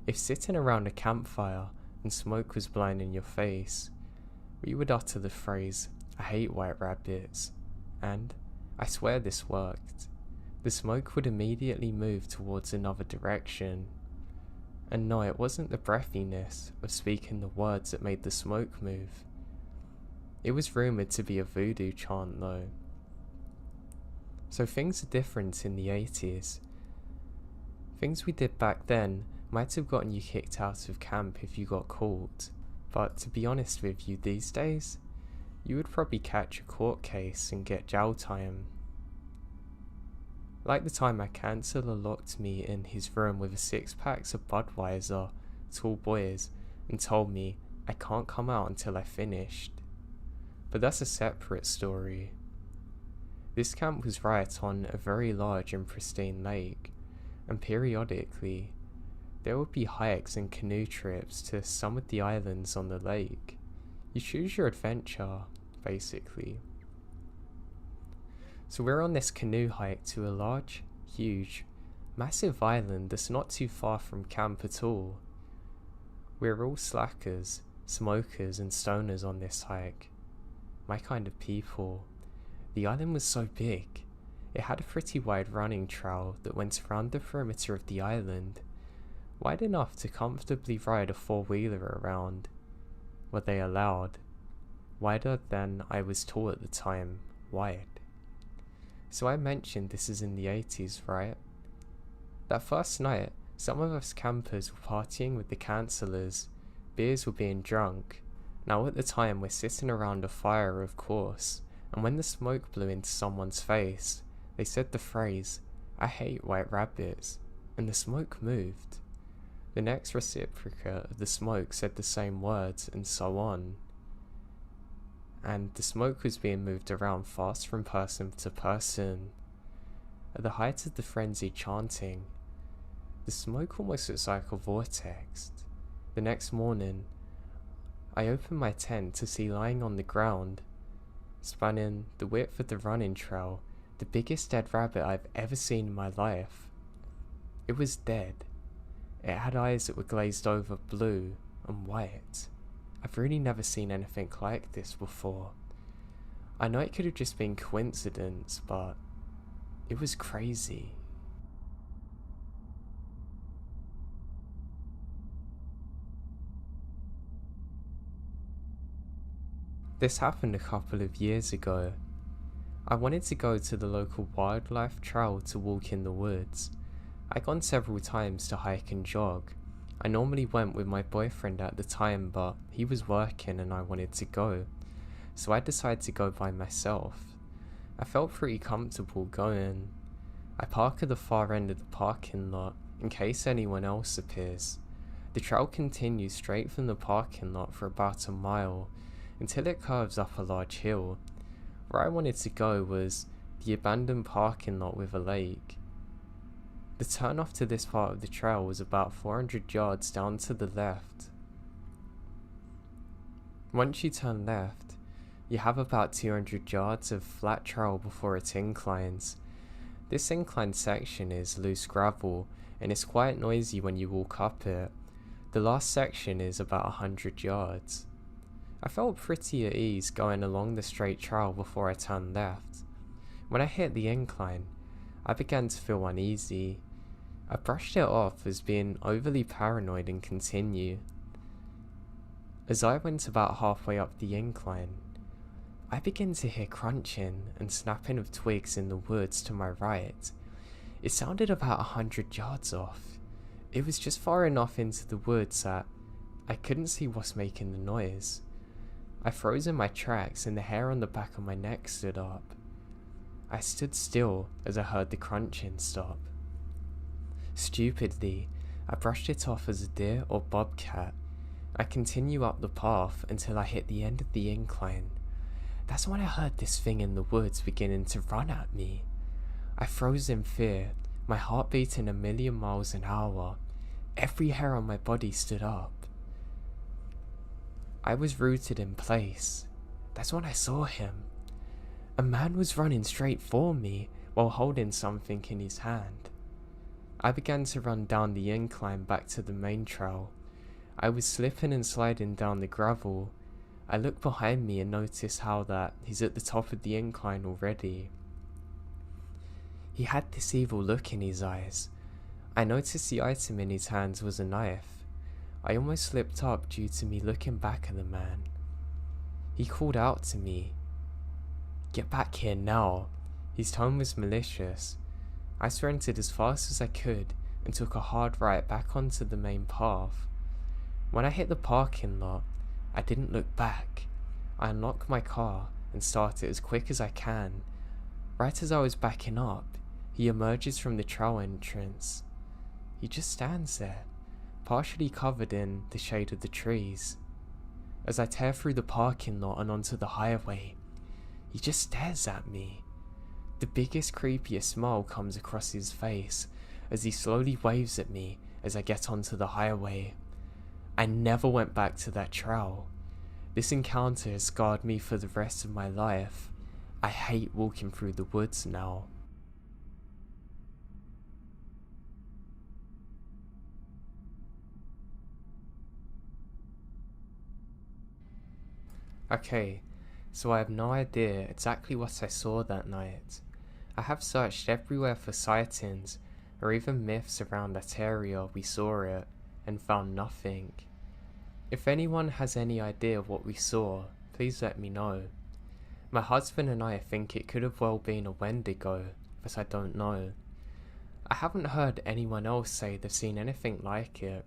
if sitting around a campfire and smoke was blowing in your face, we would utter the phrase, "I hate white rabbits," and I swear this worked. The smoke would immediately move towards another direction. And no, it wasn't the breathiness of speaking the words that made the smoke move. It was rumoured to be a voodoo chant though. So things are different in the 80s. Things we did back then might have gotten you kicked out of camp if you got caught, but to be honest with you, these days, you would probably catch a court case and get jail time. Like the time my counsellor locked me in his room with a 6-pack of Budweiser, tall boys, and told me I can't come out until I finished. But that's a separate story. This camp was right on a very large and pristine lake, and periodically, there would be hikes and canoe trips to some of the islands on the lake. You choose your adventure, basically. So we're on this canoe hike to a large, huge, massive island that's not too far from camp at all. We're all slackers, smokers and stoners on this hike. My kind of people. The island was so big, it had a pretty wide running trail that went around the perimeter of the island, wide enough to comfortably ride a 4-wheeler around. Were they allowed? Wider than I was tall at the time, wide. So I mentioned this is in the 80s, right? That first night, some of us campers were partying with the counsellors, beers were being drunk. Now at the time we're sitting around a fire, of course, and when the smoke blew into someone's face, they said the phrase, "I hate white rabbits," and the smoke moved. The next reciprocate of the smoke said the same words, and so on. And the smoke was being moved around fast from person to person. At the height of the frenzied chanting, the smoke almost looks like a vortex. The next morning, I opened my tent to see lying on the ground, spanning the width of the running trail, the biggest dead rabbit I've ever seen in my life. It was dead. It had eyes that were glazed over blue and white. I've really never seen anything like this before. I know it could have just been coincidence, but it was crazy. This happened a couple of years ago. I wanted to go to the local wildlife trail to walk in the woods. I'd gone several times to hike and jog. I normally went with my boyfriend at the time, but he was working and I wanted to go, so I decided to go by myself. I felt pretty comfortable going. I park at the far end of the parking lot in case anyone else appears. The trail continues straight from the parking lot for about a mile until it curves up a large hill. Where I wanted to go was the abandoned parking lot with a lake. The turn off to this part of the trail was about 400 yards down to the left. Once you turn left, you have about 200 yards of flat trail before it inclines. This inclined section is loose gravel and it's quite noisy when you walk up it. The last section is about 100 yards. I felt pretty at ease going along the straight trail before I turned left. When I hit the incline, I began to feel uneasy. I brushed it off as being overly paranoid and continued. As I went about halfway up the incline, I began to hear crunching and snapping of twigs in the woods to my right. It sounded about 100 yards off. It was just far enough into the woods that I couldn't see what's making the noise. I froze in my tracks and the hair on the back of my neck stood up. I stood still as I heard the crunching stop. Stupidly, I brushed it off as a deer or bobcat. I continued up the path until I hit the end of the incline. That's when I heard this thing in the woods beginning to run at me. I froze in fear, my heart beating 1,000,000 miles an hour. Every hair on my body stood up. I was rooted in place. That's when I saw him. A man was running straight for me while holding something in his hand. I began to run down the incline back to the main trail. I was slipping and sliding down the gravel. I looked behind me and noticed how that he's at the top of the incline already. He had this evil look in his eyes. I noticed the item in his hands was a knife. I almost slipped up due to me looking back at the man. He called out to me, "Get back here now." His tone was malicious. I sprinted as fast as I could and took a hard right back onto the main path. When I hit the parking lot, I didn't look back. I unlocked my car and started as quick as I can. Right as I was backing up, he emerges from the trail entrance. He just stands there, partially covered in the shade of the trees. As I tear through the parking lot and onto the highway, he just stares at me. The biggest, creepiest smile comes across his face as he slowly waves at me as I get onto the highway. I never went back to that trail. This encounter has scarred me for the rest of my life. I hate walking through the woods now. Okay, so I have no idea exactly what I saw that night. I have searched everywhere for sightings or even myths around that area we saw it and found nothing. If anyone has any idea of what we saw, please let me know. My husband and I think it could have well been a Wendigo, but I don't know. I haven't heard anyone else say they've seen anything like it.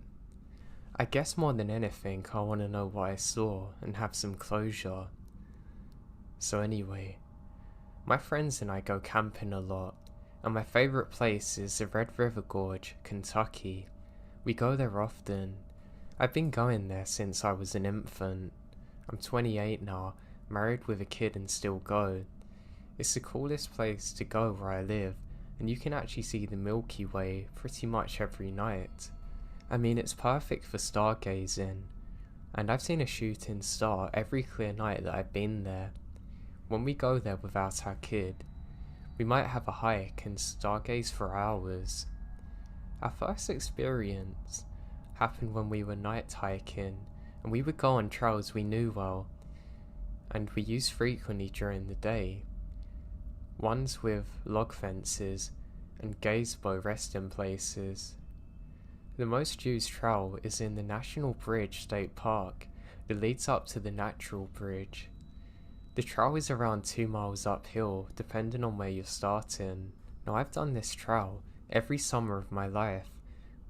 I guess more than anything I want to know what I saw and have some closure. So anyway, my friends and I go camping a lot, and my favourite place is the Red River Gorge, Kentucky. We go there often. I've been going there since I was an infant. I'm 28 now, married with a kid and still go. It's the coolest place to go where I live, and you can actually see the Milky Way pretty much every night. I mean, it's perfect for stargazing, and I've seen a shooting star every clear night that I've been there. When we go there without our kid, we might have a hike and stargaze for hours. Our first experience happened when we were night hiking, and we would go on trails we knew well, and we used frequently during the day. Ones with log fences and gazebo resting places. The most used trail is in the National Bridge State Park that leads up to the Natural Bridge. The trail is around 2 miles uphill, depending on where you're starting. Now I've done this trail every summer of my life,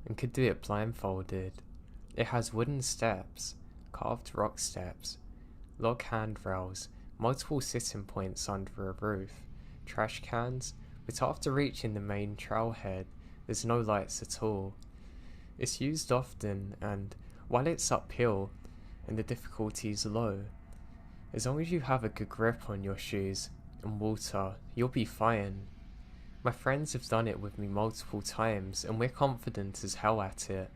and could do it blindfolded. It has wooden steps, carved rock steps, log handrails, multiple sitting points under a roof, trash cans, but after reaching the main trailhead, there's no lights at all. It's used often, and while it's uphill and the difficulty is low, as long as you have a good grip on your shoes and water, you'll be fine. My friends have done it with me multiple times, and we're confident as hell at it.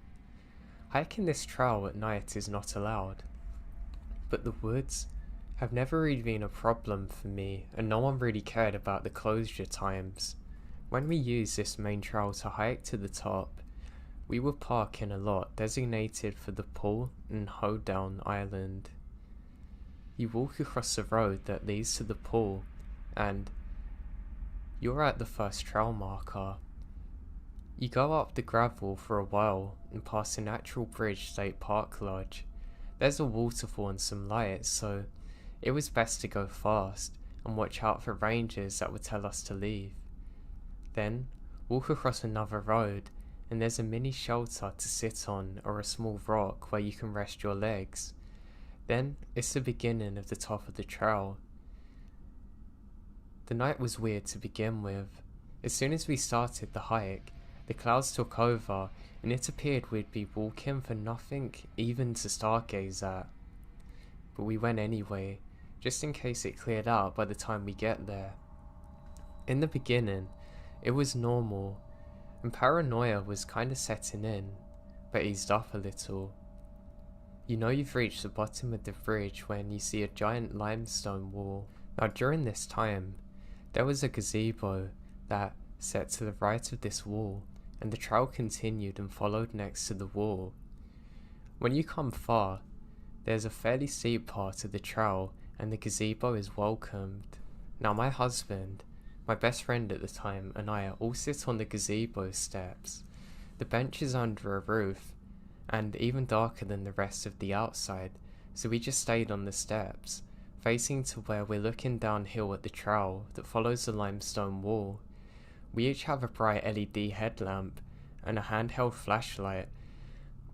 Hiking this trail at night is not allowed, but the woods have never really been a problem for me, and no one really cared about the closure times. When we use this main trail to hike to the top, we would park in a lot designated for the Pool and Hoedown Island. You walk across the road that leads to the pool, and you're at the first trail marker. You go up the gravel for a while and pass a natural bridge state park lodge. There's a waterfall and some lights, so it was best to go fast and watch out for rangers that would tell us to leave. Then walk across another road, and there's a mini shelter to sit on or a small rock where you can rest your legs. Then it's the beginning of the top of the trail. The night was weird to begin with. As soon as we started the hike, the clouds took over, and it appeared we'd be walking for nothing even to stargaze at. But we went anyway, just in case it cleared out by the time we get there. In the beginning, it was normal, and paranoia was kinda setting in, but eased up a little. You know you've reached the bottom of the bridge when you see a giant limestone wall. Now during this time, there was a gazebo that sat to the right of this wall, and the trail continued and followed next to the wall. When you come far, there's a fairly steep part of the trail, and the gazebo is welcomed. Now my husband, my best friend at the time, and I all sit on the gazebo steps. The bench is under a roof, and even darker than the rest of the outside, so we just stayed on the steps, facing to where we're looking downhill at the trail that follows the limestone wall. We each have a bright LED headlamp and a handheld flashlight.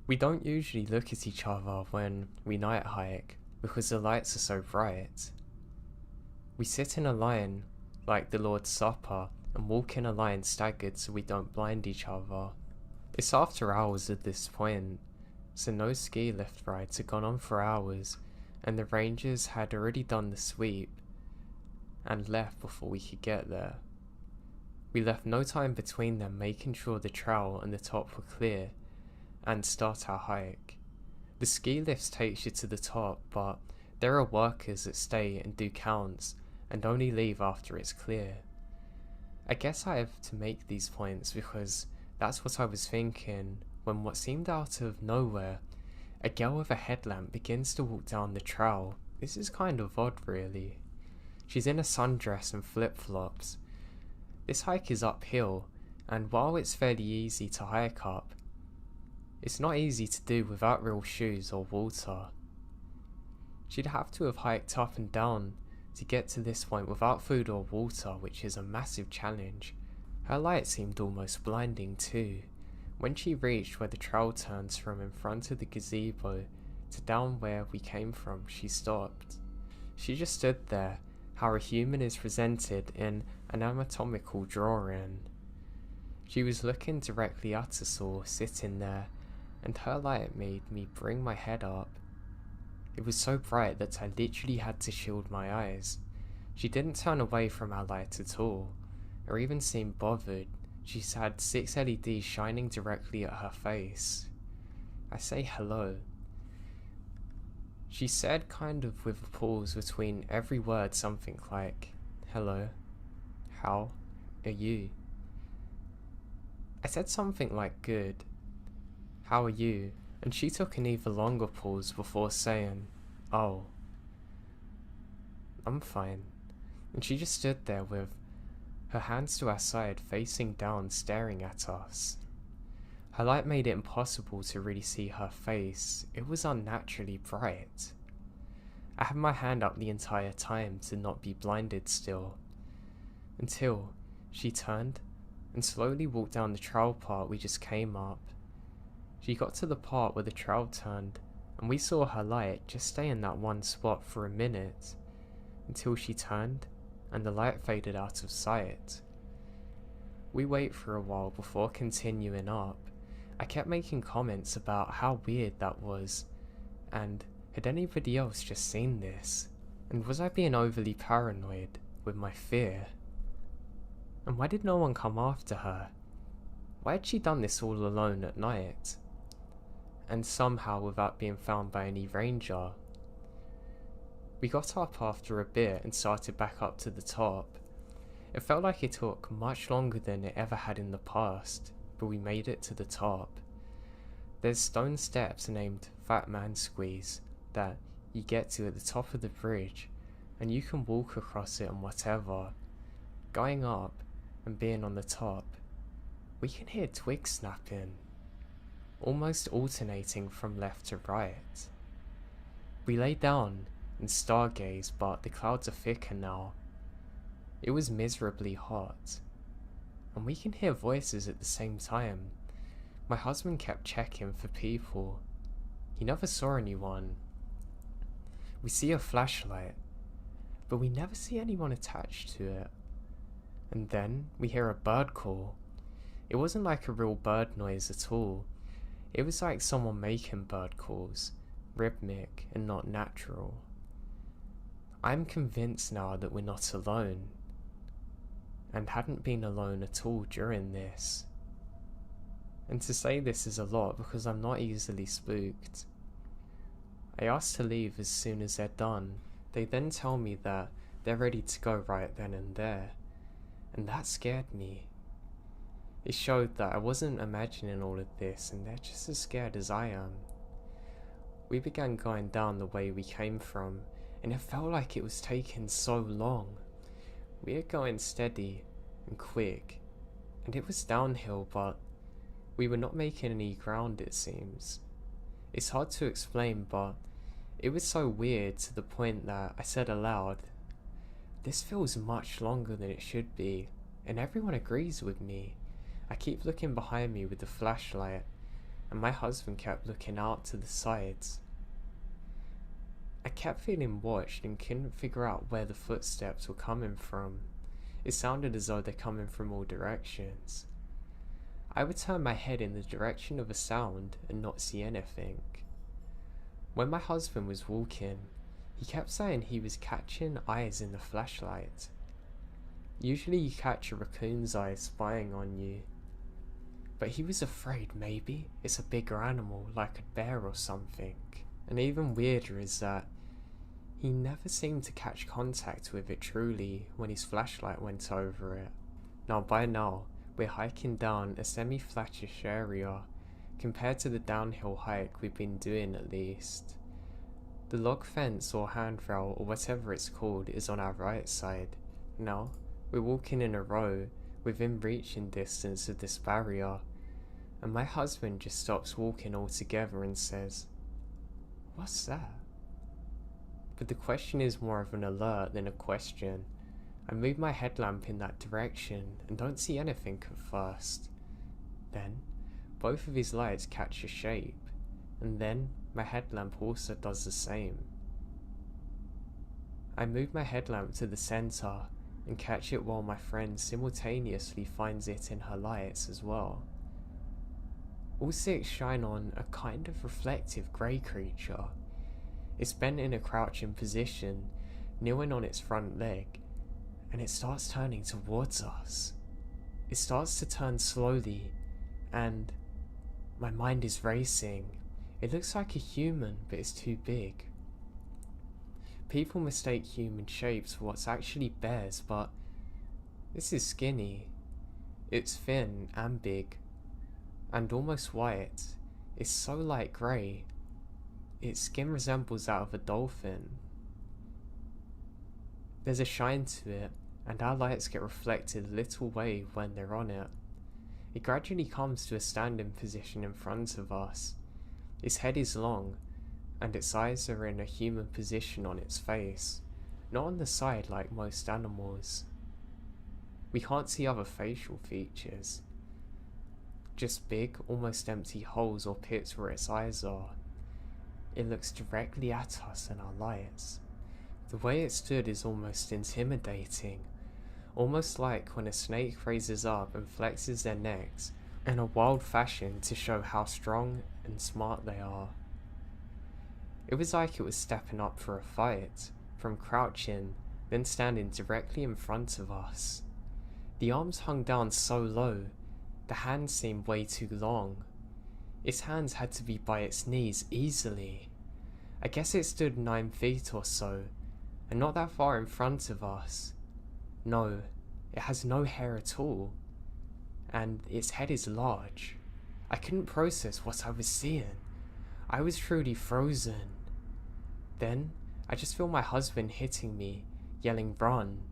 We don't usually look at each other when we night hike because the lights are so bright. We sit in a line like the Lord's Supper and walk in a line staggered so we don't blind each other. It's after hours at this point, so no ski lift rides had gone on for hours, and the rangers had already done the sweep and left before we could get there. We left no time between them making sure the trail and the top were clear and start our hike. The ski lifts takes you to the top, but there are workers that stay and do counts and only leave after it's clear. I guess I have to make these points because that's what I was thinking when what seemed out of nowhere, a girl with a headlamp begins to walk down the trail. This is kind of odd really. She's in a sundress and flip-flops. This hike is uphill, and while it's fairly easy to hike up, it's not easy to do without real shoes or water. She'd have to have hiked up and down to get to this point without food or water, which is a massive challenge. Her light seemed almost blinding too. When she reached where the trail turns from in front of the gazebo to down where we came from, she stopped. She just stood there, how a human is presented in an anatomical drawing. She was looking directly at us all, sitting there, and her light made me bring my head up. It was so bright that I literally had to shield my eyes. She didn't turn away from our light at all, or even seem bothered. She had 6 LEDs shining directly at her face. I say hello. She said, kind of with a pause between every word, something like, "Hello, how are you?" I said something like, "Good, how are you?" And she took an even longer pause before saying, "Oh, I'm fine." And she just stood there with her hands to her side, facing down, staring at us. Her light made it impossible to really see her face. It was unnaturally bright. I had my hand up the entire time to not be blinded still, until she turned and slowly walked down the trail part we just came up. She got to the part where the trail turned, and we saw her light just stay in that one spot for a minute, until she turned and the light faded out of sight. We wait for a while before continuing up. I kept making comments about how weird that was, and had anybody else just seen this? And was I being overly paranoid with my fear? And why did no one come after her? Why had she done this all alone at night? And somehow without being found by any ranger. We got up after a bit and started back up to the top. It felt like it took much longer than it ever had in the past, but we made it to the top. There's stone steps named Fat Man Squeeze that you get to at the top of the bridge, and you can walk across it and whatever. Going up and being on the top, we can hear twigs snapping, almost alternating from left to right. We lay down and stargaze, but the clouds are thicker now. It was miserably hot, and we can hear voices at the same time. My husband kept checking for people. He never saw anyone. We see a flashlight, but we never see anyone attached to it. And then we hear a bird call. It wasn't like a real bird noise at all. It was like someone making bird calls, rhythmic and not natural. I'm convinced now that we're not alone, and hadn't been alone at all during this. And to say this is a lot because I'm not easily spooked. I asked to leave as soon as they're done. They then tell me that they're ready to go right then and there, and that scared me. It showed that I wasn't imagining all of this and they're just as scared as I am. We began going down the way we came from, and it felt like it was taking so long. We were going steady and quick, and it was downhill, but we were not making any ground, it seems. It's hard to explain, but it was so weird to the point that I said aloud, "This feels much longer than it should be," and everyone agrees with me. I keep looking behind me with the flashlight, and my husband kept looking out to the sides. I kept feeling watched and couldn't figure out where the footsteps were coming from. It sounded as though they're coming from all directions. I would turn my head in the direction of a sound and not see anything. When my husband was walking, he kept saying he was catching eyes in the flashlight. Usually you catch a raccoon's eyes spying on you, but he was afraid maybe it's a bigger animal like a bear or something. And even weirder is that he never seemed to catch contact with it truly when his flashlight went over it. By now, we're hiking down a semi-flattish area, compared to the downhill hike we've been doing at least. The log fence or handrail or whatever it's called is on our right side. Now, we're walking in a row within reaching distance of this barrier, and my husband just stops walking altogether and says, "What's that?" But the question is more of an alert than a question. I move my headlamp in that direction and don't see anything at first. Then, both of his lights catch a shape, and then my headlamp also does the same. I move my headlamp to the center and catch it while my friend simultaneously finds it in her lights as well. All six shine on a kind of reflective grey creature. It's bent in a crouching position, kneeling on its front leg, and it starts turning towards us. It starts to turn slowly, and my mind is racing. It looks like a human, but it's too big. People mistake human shapes for what's actually bears, but this is skinny. It's thin and big, and almost white. It's so light grey. Its skin resembles that of a dolphin. There's a shine to it, and our lights get reflected a little way when they're on it. It gradually comes to a standing position in front of us. Its head is long, and its eyes are in a human position on its face, not on the side like most animals. We can't see other facial features, just big, almost empty holes or pits where its eyes are. It looks directly at us and our lights. The way it stood is almost intimidating, almost like when a snake raises up and flexes their necks in a wild fashion to show how strong and smart they are. It was like it was stepping up for a fight, from crouching, then standing directly in front of us. The arms hung down so low, the hands seemed way too long. Its hands had to be by its knees easily. I guess it stood 9 feet or so, and not that far in front of us. No, it has no hair at all, and its head is large. I couldn't process what I was seeing. I was truly frozen. Then, I just feel my husband hitting me, yelling, "Run."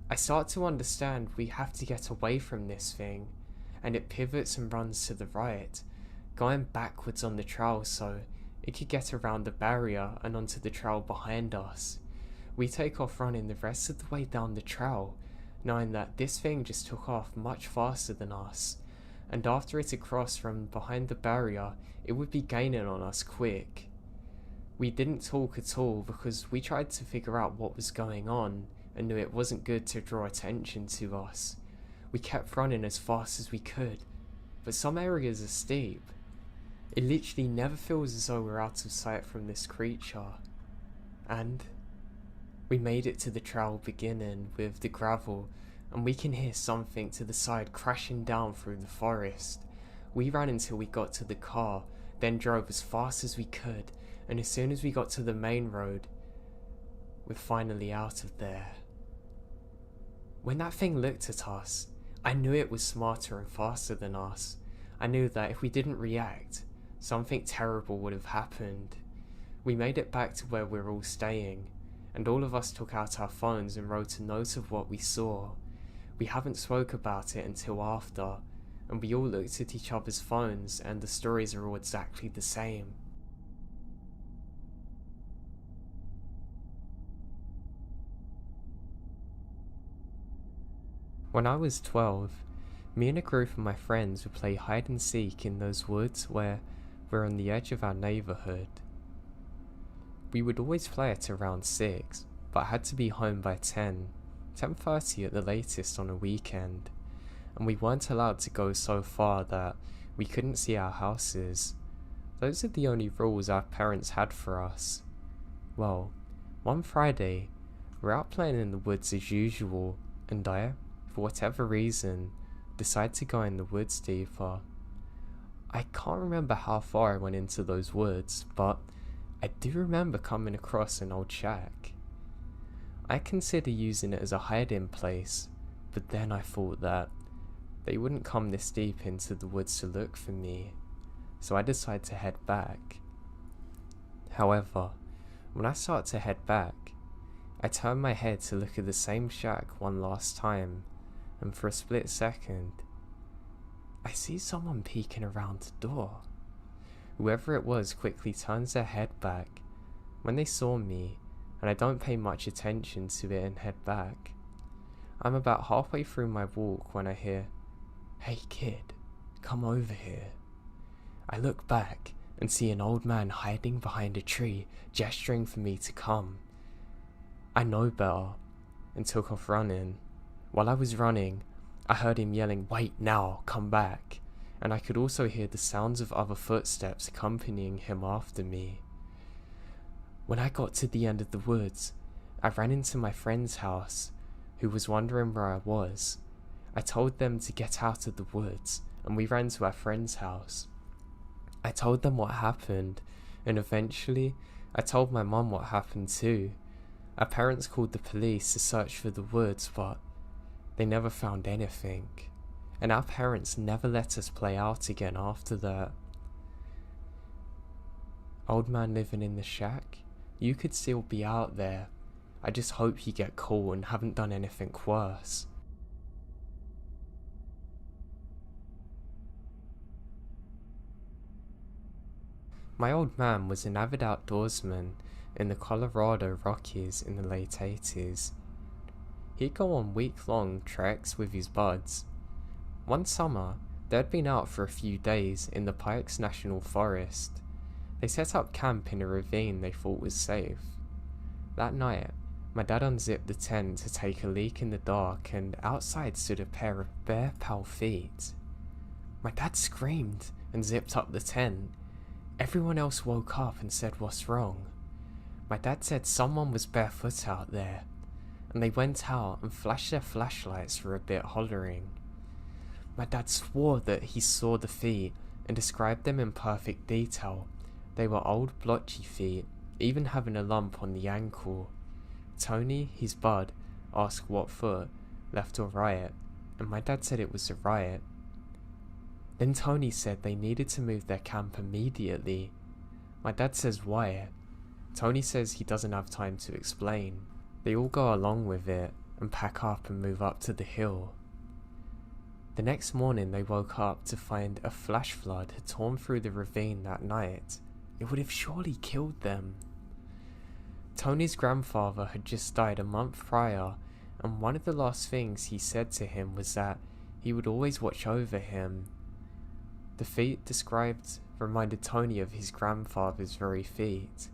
I start to understand we have to get away from this thing, and it pivots and runs to the right, going backwards on the trail so it could get around the barrier and onto the trail behind us. We take off running the rest of the way down the trail, knowing that this thing just took off much faster than us, and after it had crossed from behind the barrier, it would be gaining on us quick. We didn't talk at all because we tried to figure out what was going on and knew it wasn't good to draw attention to us. We kept running as fast as we could, but some areas are steep. It literally never feels as though we're out of sight from this creature. And we made it to the trail beginning with the gravel, and we can hear something to the side crashing down through the forest. We ran until we got to the car, then drove as fast as we could, and as soon as we got to the main road, we're finally out of there. When that thing looked at us, I knew it was smarter and faster than us. I knew that if we didn't react, something terrible would have happened. We made it back to where we're all staying, and all of us took out our phones and wrote a note of what we saw. We haven't spoke about it until after, and we all looked at each other's phones and the stories are all exactly the same. When I was 12, me and a group of my friends would play hide and seek in those woods where we're on the edge of our neighbourhood. We would always play at around 6, but had to be home by 10:30 at the latest on a weekend, and we weren't allowed to go so far that we couldn't see our houses. Those are the only rules our parents had for us. Well, one Friday, we're out playing in the woods as usual, and I, for whatever reason, decided to go in the woods deeper. I can't remember how far I went into those woods, but I do remember coming across an old shack. I considered using it as a hiding place, but then I thought that they wouldn't come this deep into the woods to look for me, so I decided to head back. However, when I start to head back, I turn my head to look at the same shack one last time, and for a split second, I see someone peeking around the door. Whoever it was quickly turns their head back when they saw me, and I don't pay much attention to it and head back. I'm about halfway through my walk when I hear, "Hey kid, come over here." I look back and see an old man hiding behind a tree, gesturing for me to come. I know better, and took off running. While I was running, I heard him yelling, "Wait now, come back," and I could also hear the sounds of other footsteps accompanying him after me. When I got to the end of the woods, I ran into my friend's house, who was wondering where I was. I told them to get out of the woods, and we ran to our friend's house. I told them what happened, and eventually, I told my mum what happened too. Our parents called the police to search for the woods, but they never found anything, and our parents never let us play out again after that. Old man living in the shack, you could still be out there. I just hope you get caught and haven't done anything worse. My old man was an avid outdoorsman in the Colorado Rockies in the late 80s. He'd go on week-long treks with his buds. One summer, they'd been out for a few days in the Pikes National Forest. They set up camp in a ravine they thought was safe. That night, my dad unzipped the tent to take a leak in the dark, and outside stood a pair of bare pale feet. My dad screamed and zipped up the tent. Everyone else woke up and said, "What's wrong?" My dad said someone was barefoot out there, and they went out and flashed their flashlights for a bit, hollering. My dad swore that he saw the feet and described them in perfect detail. They were old blotchy feet, even having a lump on the ankle. Tony, his bud, asked what foot, left or right, and my dad said it was the right. Then Tony said they needed to move their camp immediately. My dad says why. Tony says he doesn't have time to explain. They all go along with it and pack up and move up to the hill. The next morning they woke up to find a flash flood had torn through the ravine that night. It would have surely killed them. Tony's grandfather had just died a month prior, and one of the last things he said to him was that he would always watch over him. The feet described reminded Tony of his grandfather's very feet.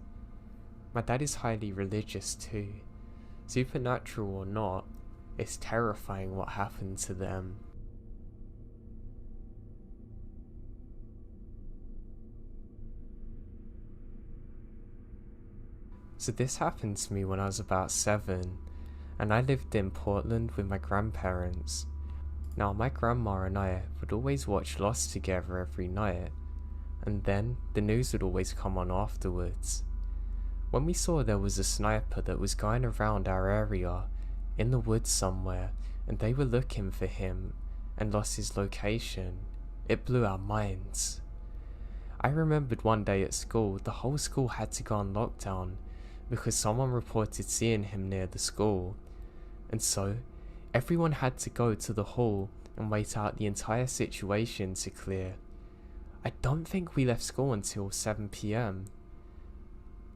My dad is highly religious too. Supernatural or not, it's terrifying what happened to them. So this happened to me when I was about 7, and I lived in Portland with my grandparents. Now my grandma and I would always watch Lost together every night, and then the news would always come on afterwards. When we saw there was a sniper that was going around our area, in the woods somewhere, and they were looking for him, and lost his location, it blew our minds. I remembered one day at school, the whole school had to go on lockdown, because someone reported seeing him near the school, and so everyone had to go to the hall and wait out the entire situation to clear. I don't think we left school until 7 PM.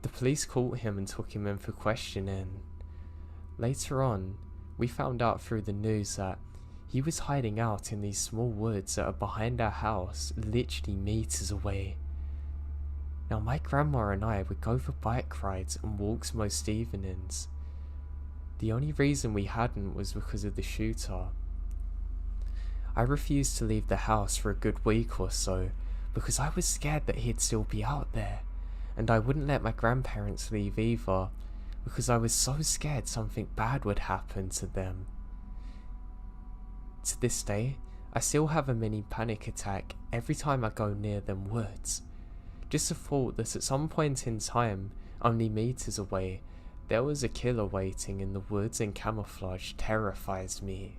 The police caught him and took him in for questioning. Later on, we found out through the news that he was hiding out in these small woods that are behind our house, literally meters away. Now my grandma and I would go for bike rides and walks most evenings. The only reason we hadn't was because of the shooter. I refused to leave the house for a good week or so because I was scared that he'd still be out there, and I wouldn't let my grandparents leave either because I was so scared something bad would happen to them. To this day, I still have a mini panic attack every time I go near them woods. Just the thought that at some point in time, only meters away, there was a killer waiting in the woods in camouflage terrifies me.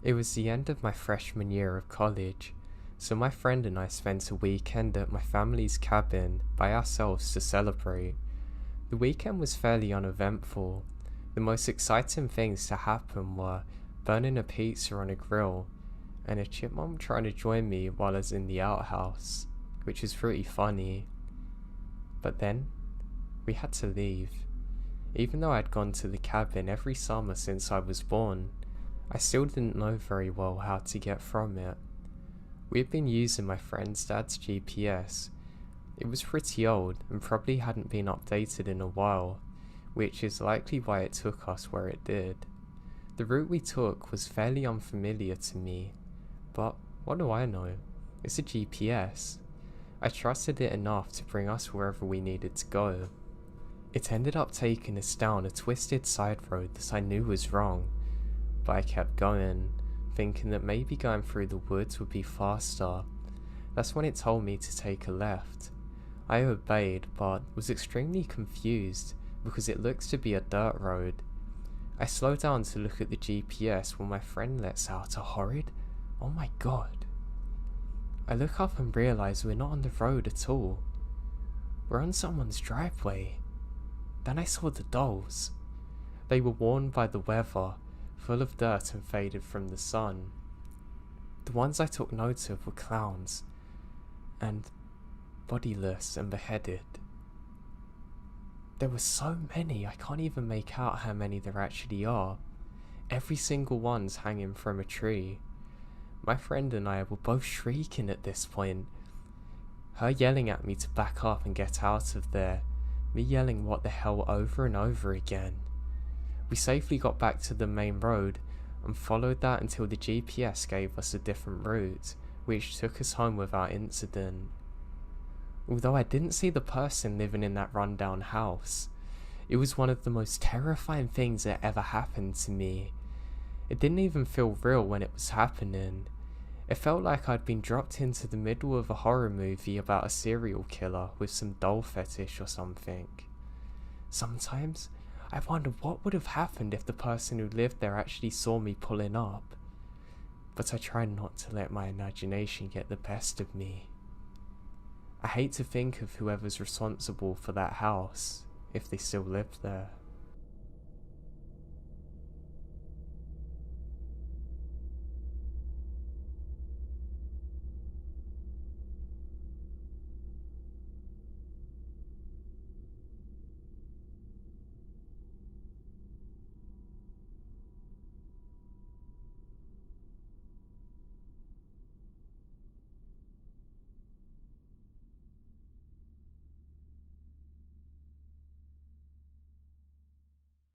It was the end of my freshman year of college, so my friend and I spent a weekend at my family's cabin by ourselves to celebrate. The weekend was fairly uneventful. The most exciting things to happen were burning a pizza on a grill and a chipmunk trying to join me while I was in the outhouse, which was pretty funny. But then, we had to leave. Even though I'd gone to the cabin every summer since I was born, I still didn't know very well how to get from it. We had been using my friend's dad's GPS. It was pretty old and probably hadn't been updated in a while, which is likely why it took us where it did. The route we took was fairly unfamiliar to me, but what do I know? It's a GPS. I trusted it enough to bring us wherever we needed to go. It ended up taking us down a twisted side road that I knew was wrong, but I kept going, thinking that maybe going through the woods would be faster. That's when it told me to take a left. I obeyed, but was extremely confused because it looks to be a dirt road. I slowed down to look at the GPS when my friend lets out a horrid, "Oh my god." I look up and realise we're not on the road at all. We're on someone's driveway. Then I saw the dolls. They were worn by the weather, full of dirt and faded from the sun. The ones I took note of were clowns, and bodiless and beheaded. There were so many, I can't even make out how many there actually are. Every single one's hanging from a tree. My friend and I were both shrieking at this point. Her yelling at me to back up and get out of there, me yelling what the hell over and over again. We safely got back to the main road and followed that until the GPS gave us a different route, which took us home without incident. Although I didn't see the person living in that rundown house, it was one of the most terrifying things that ever happened to me. It didn't even feel real when it was happening. It felt like I'd been dropped into the middle of a horror movie about a serial killer with some doll fetish or something. Sometimes I wonder what would have happened if the person who lived there actually saw me pulling up. But I try not to let my imagination get the best of me. I hate to think of whoever's responsible for that house, if they still lived there.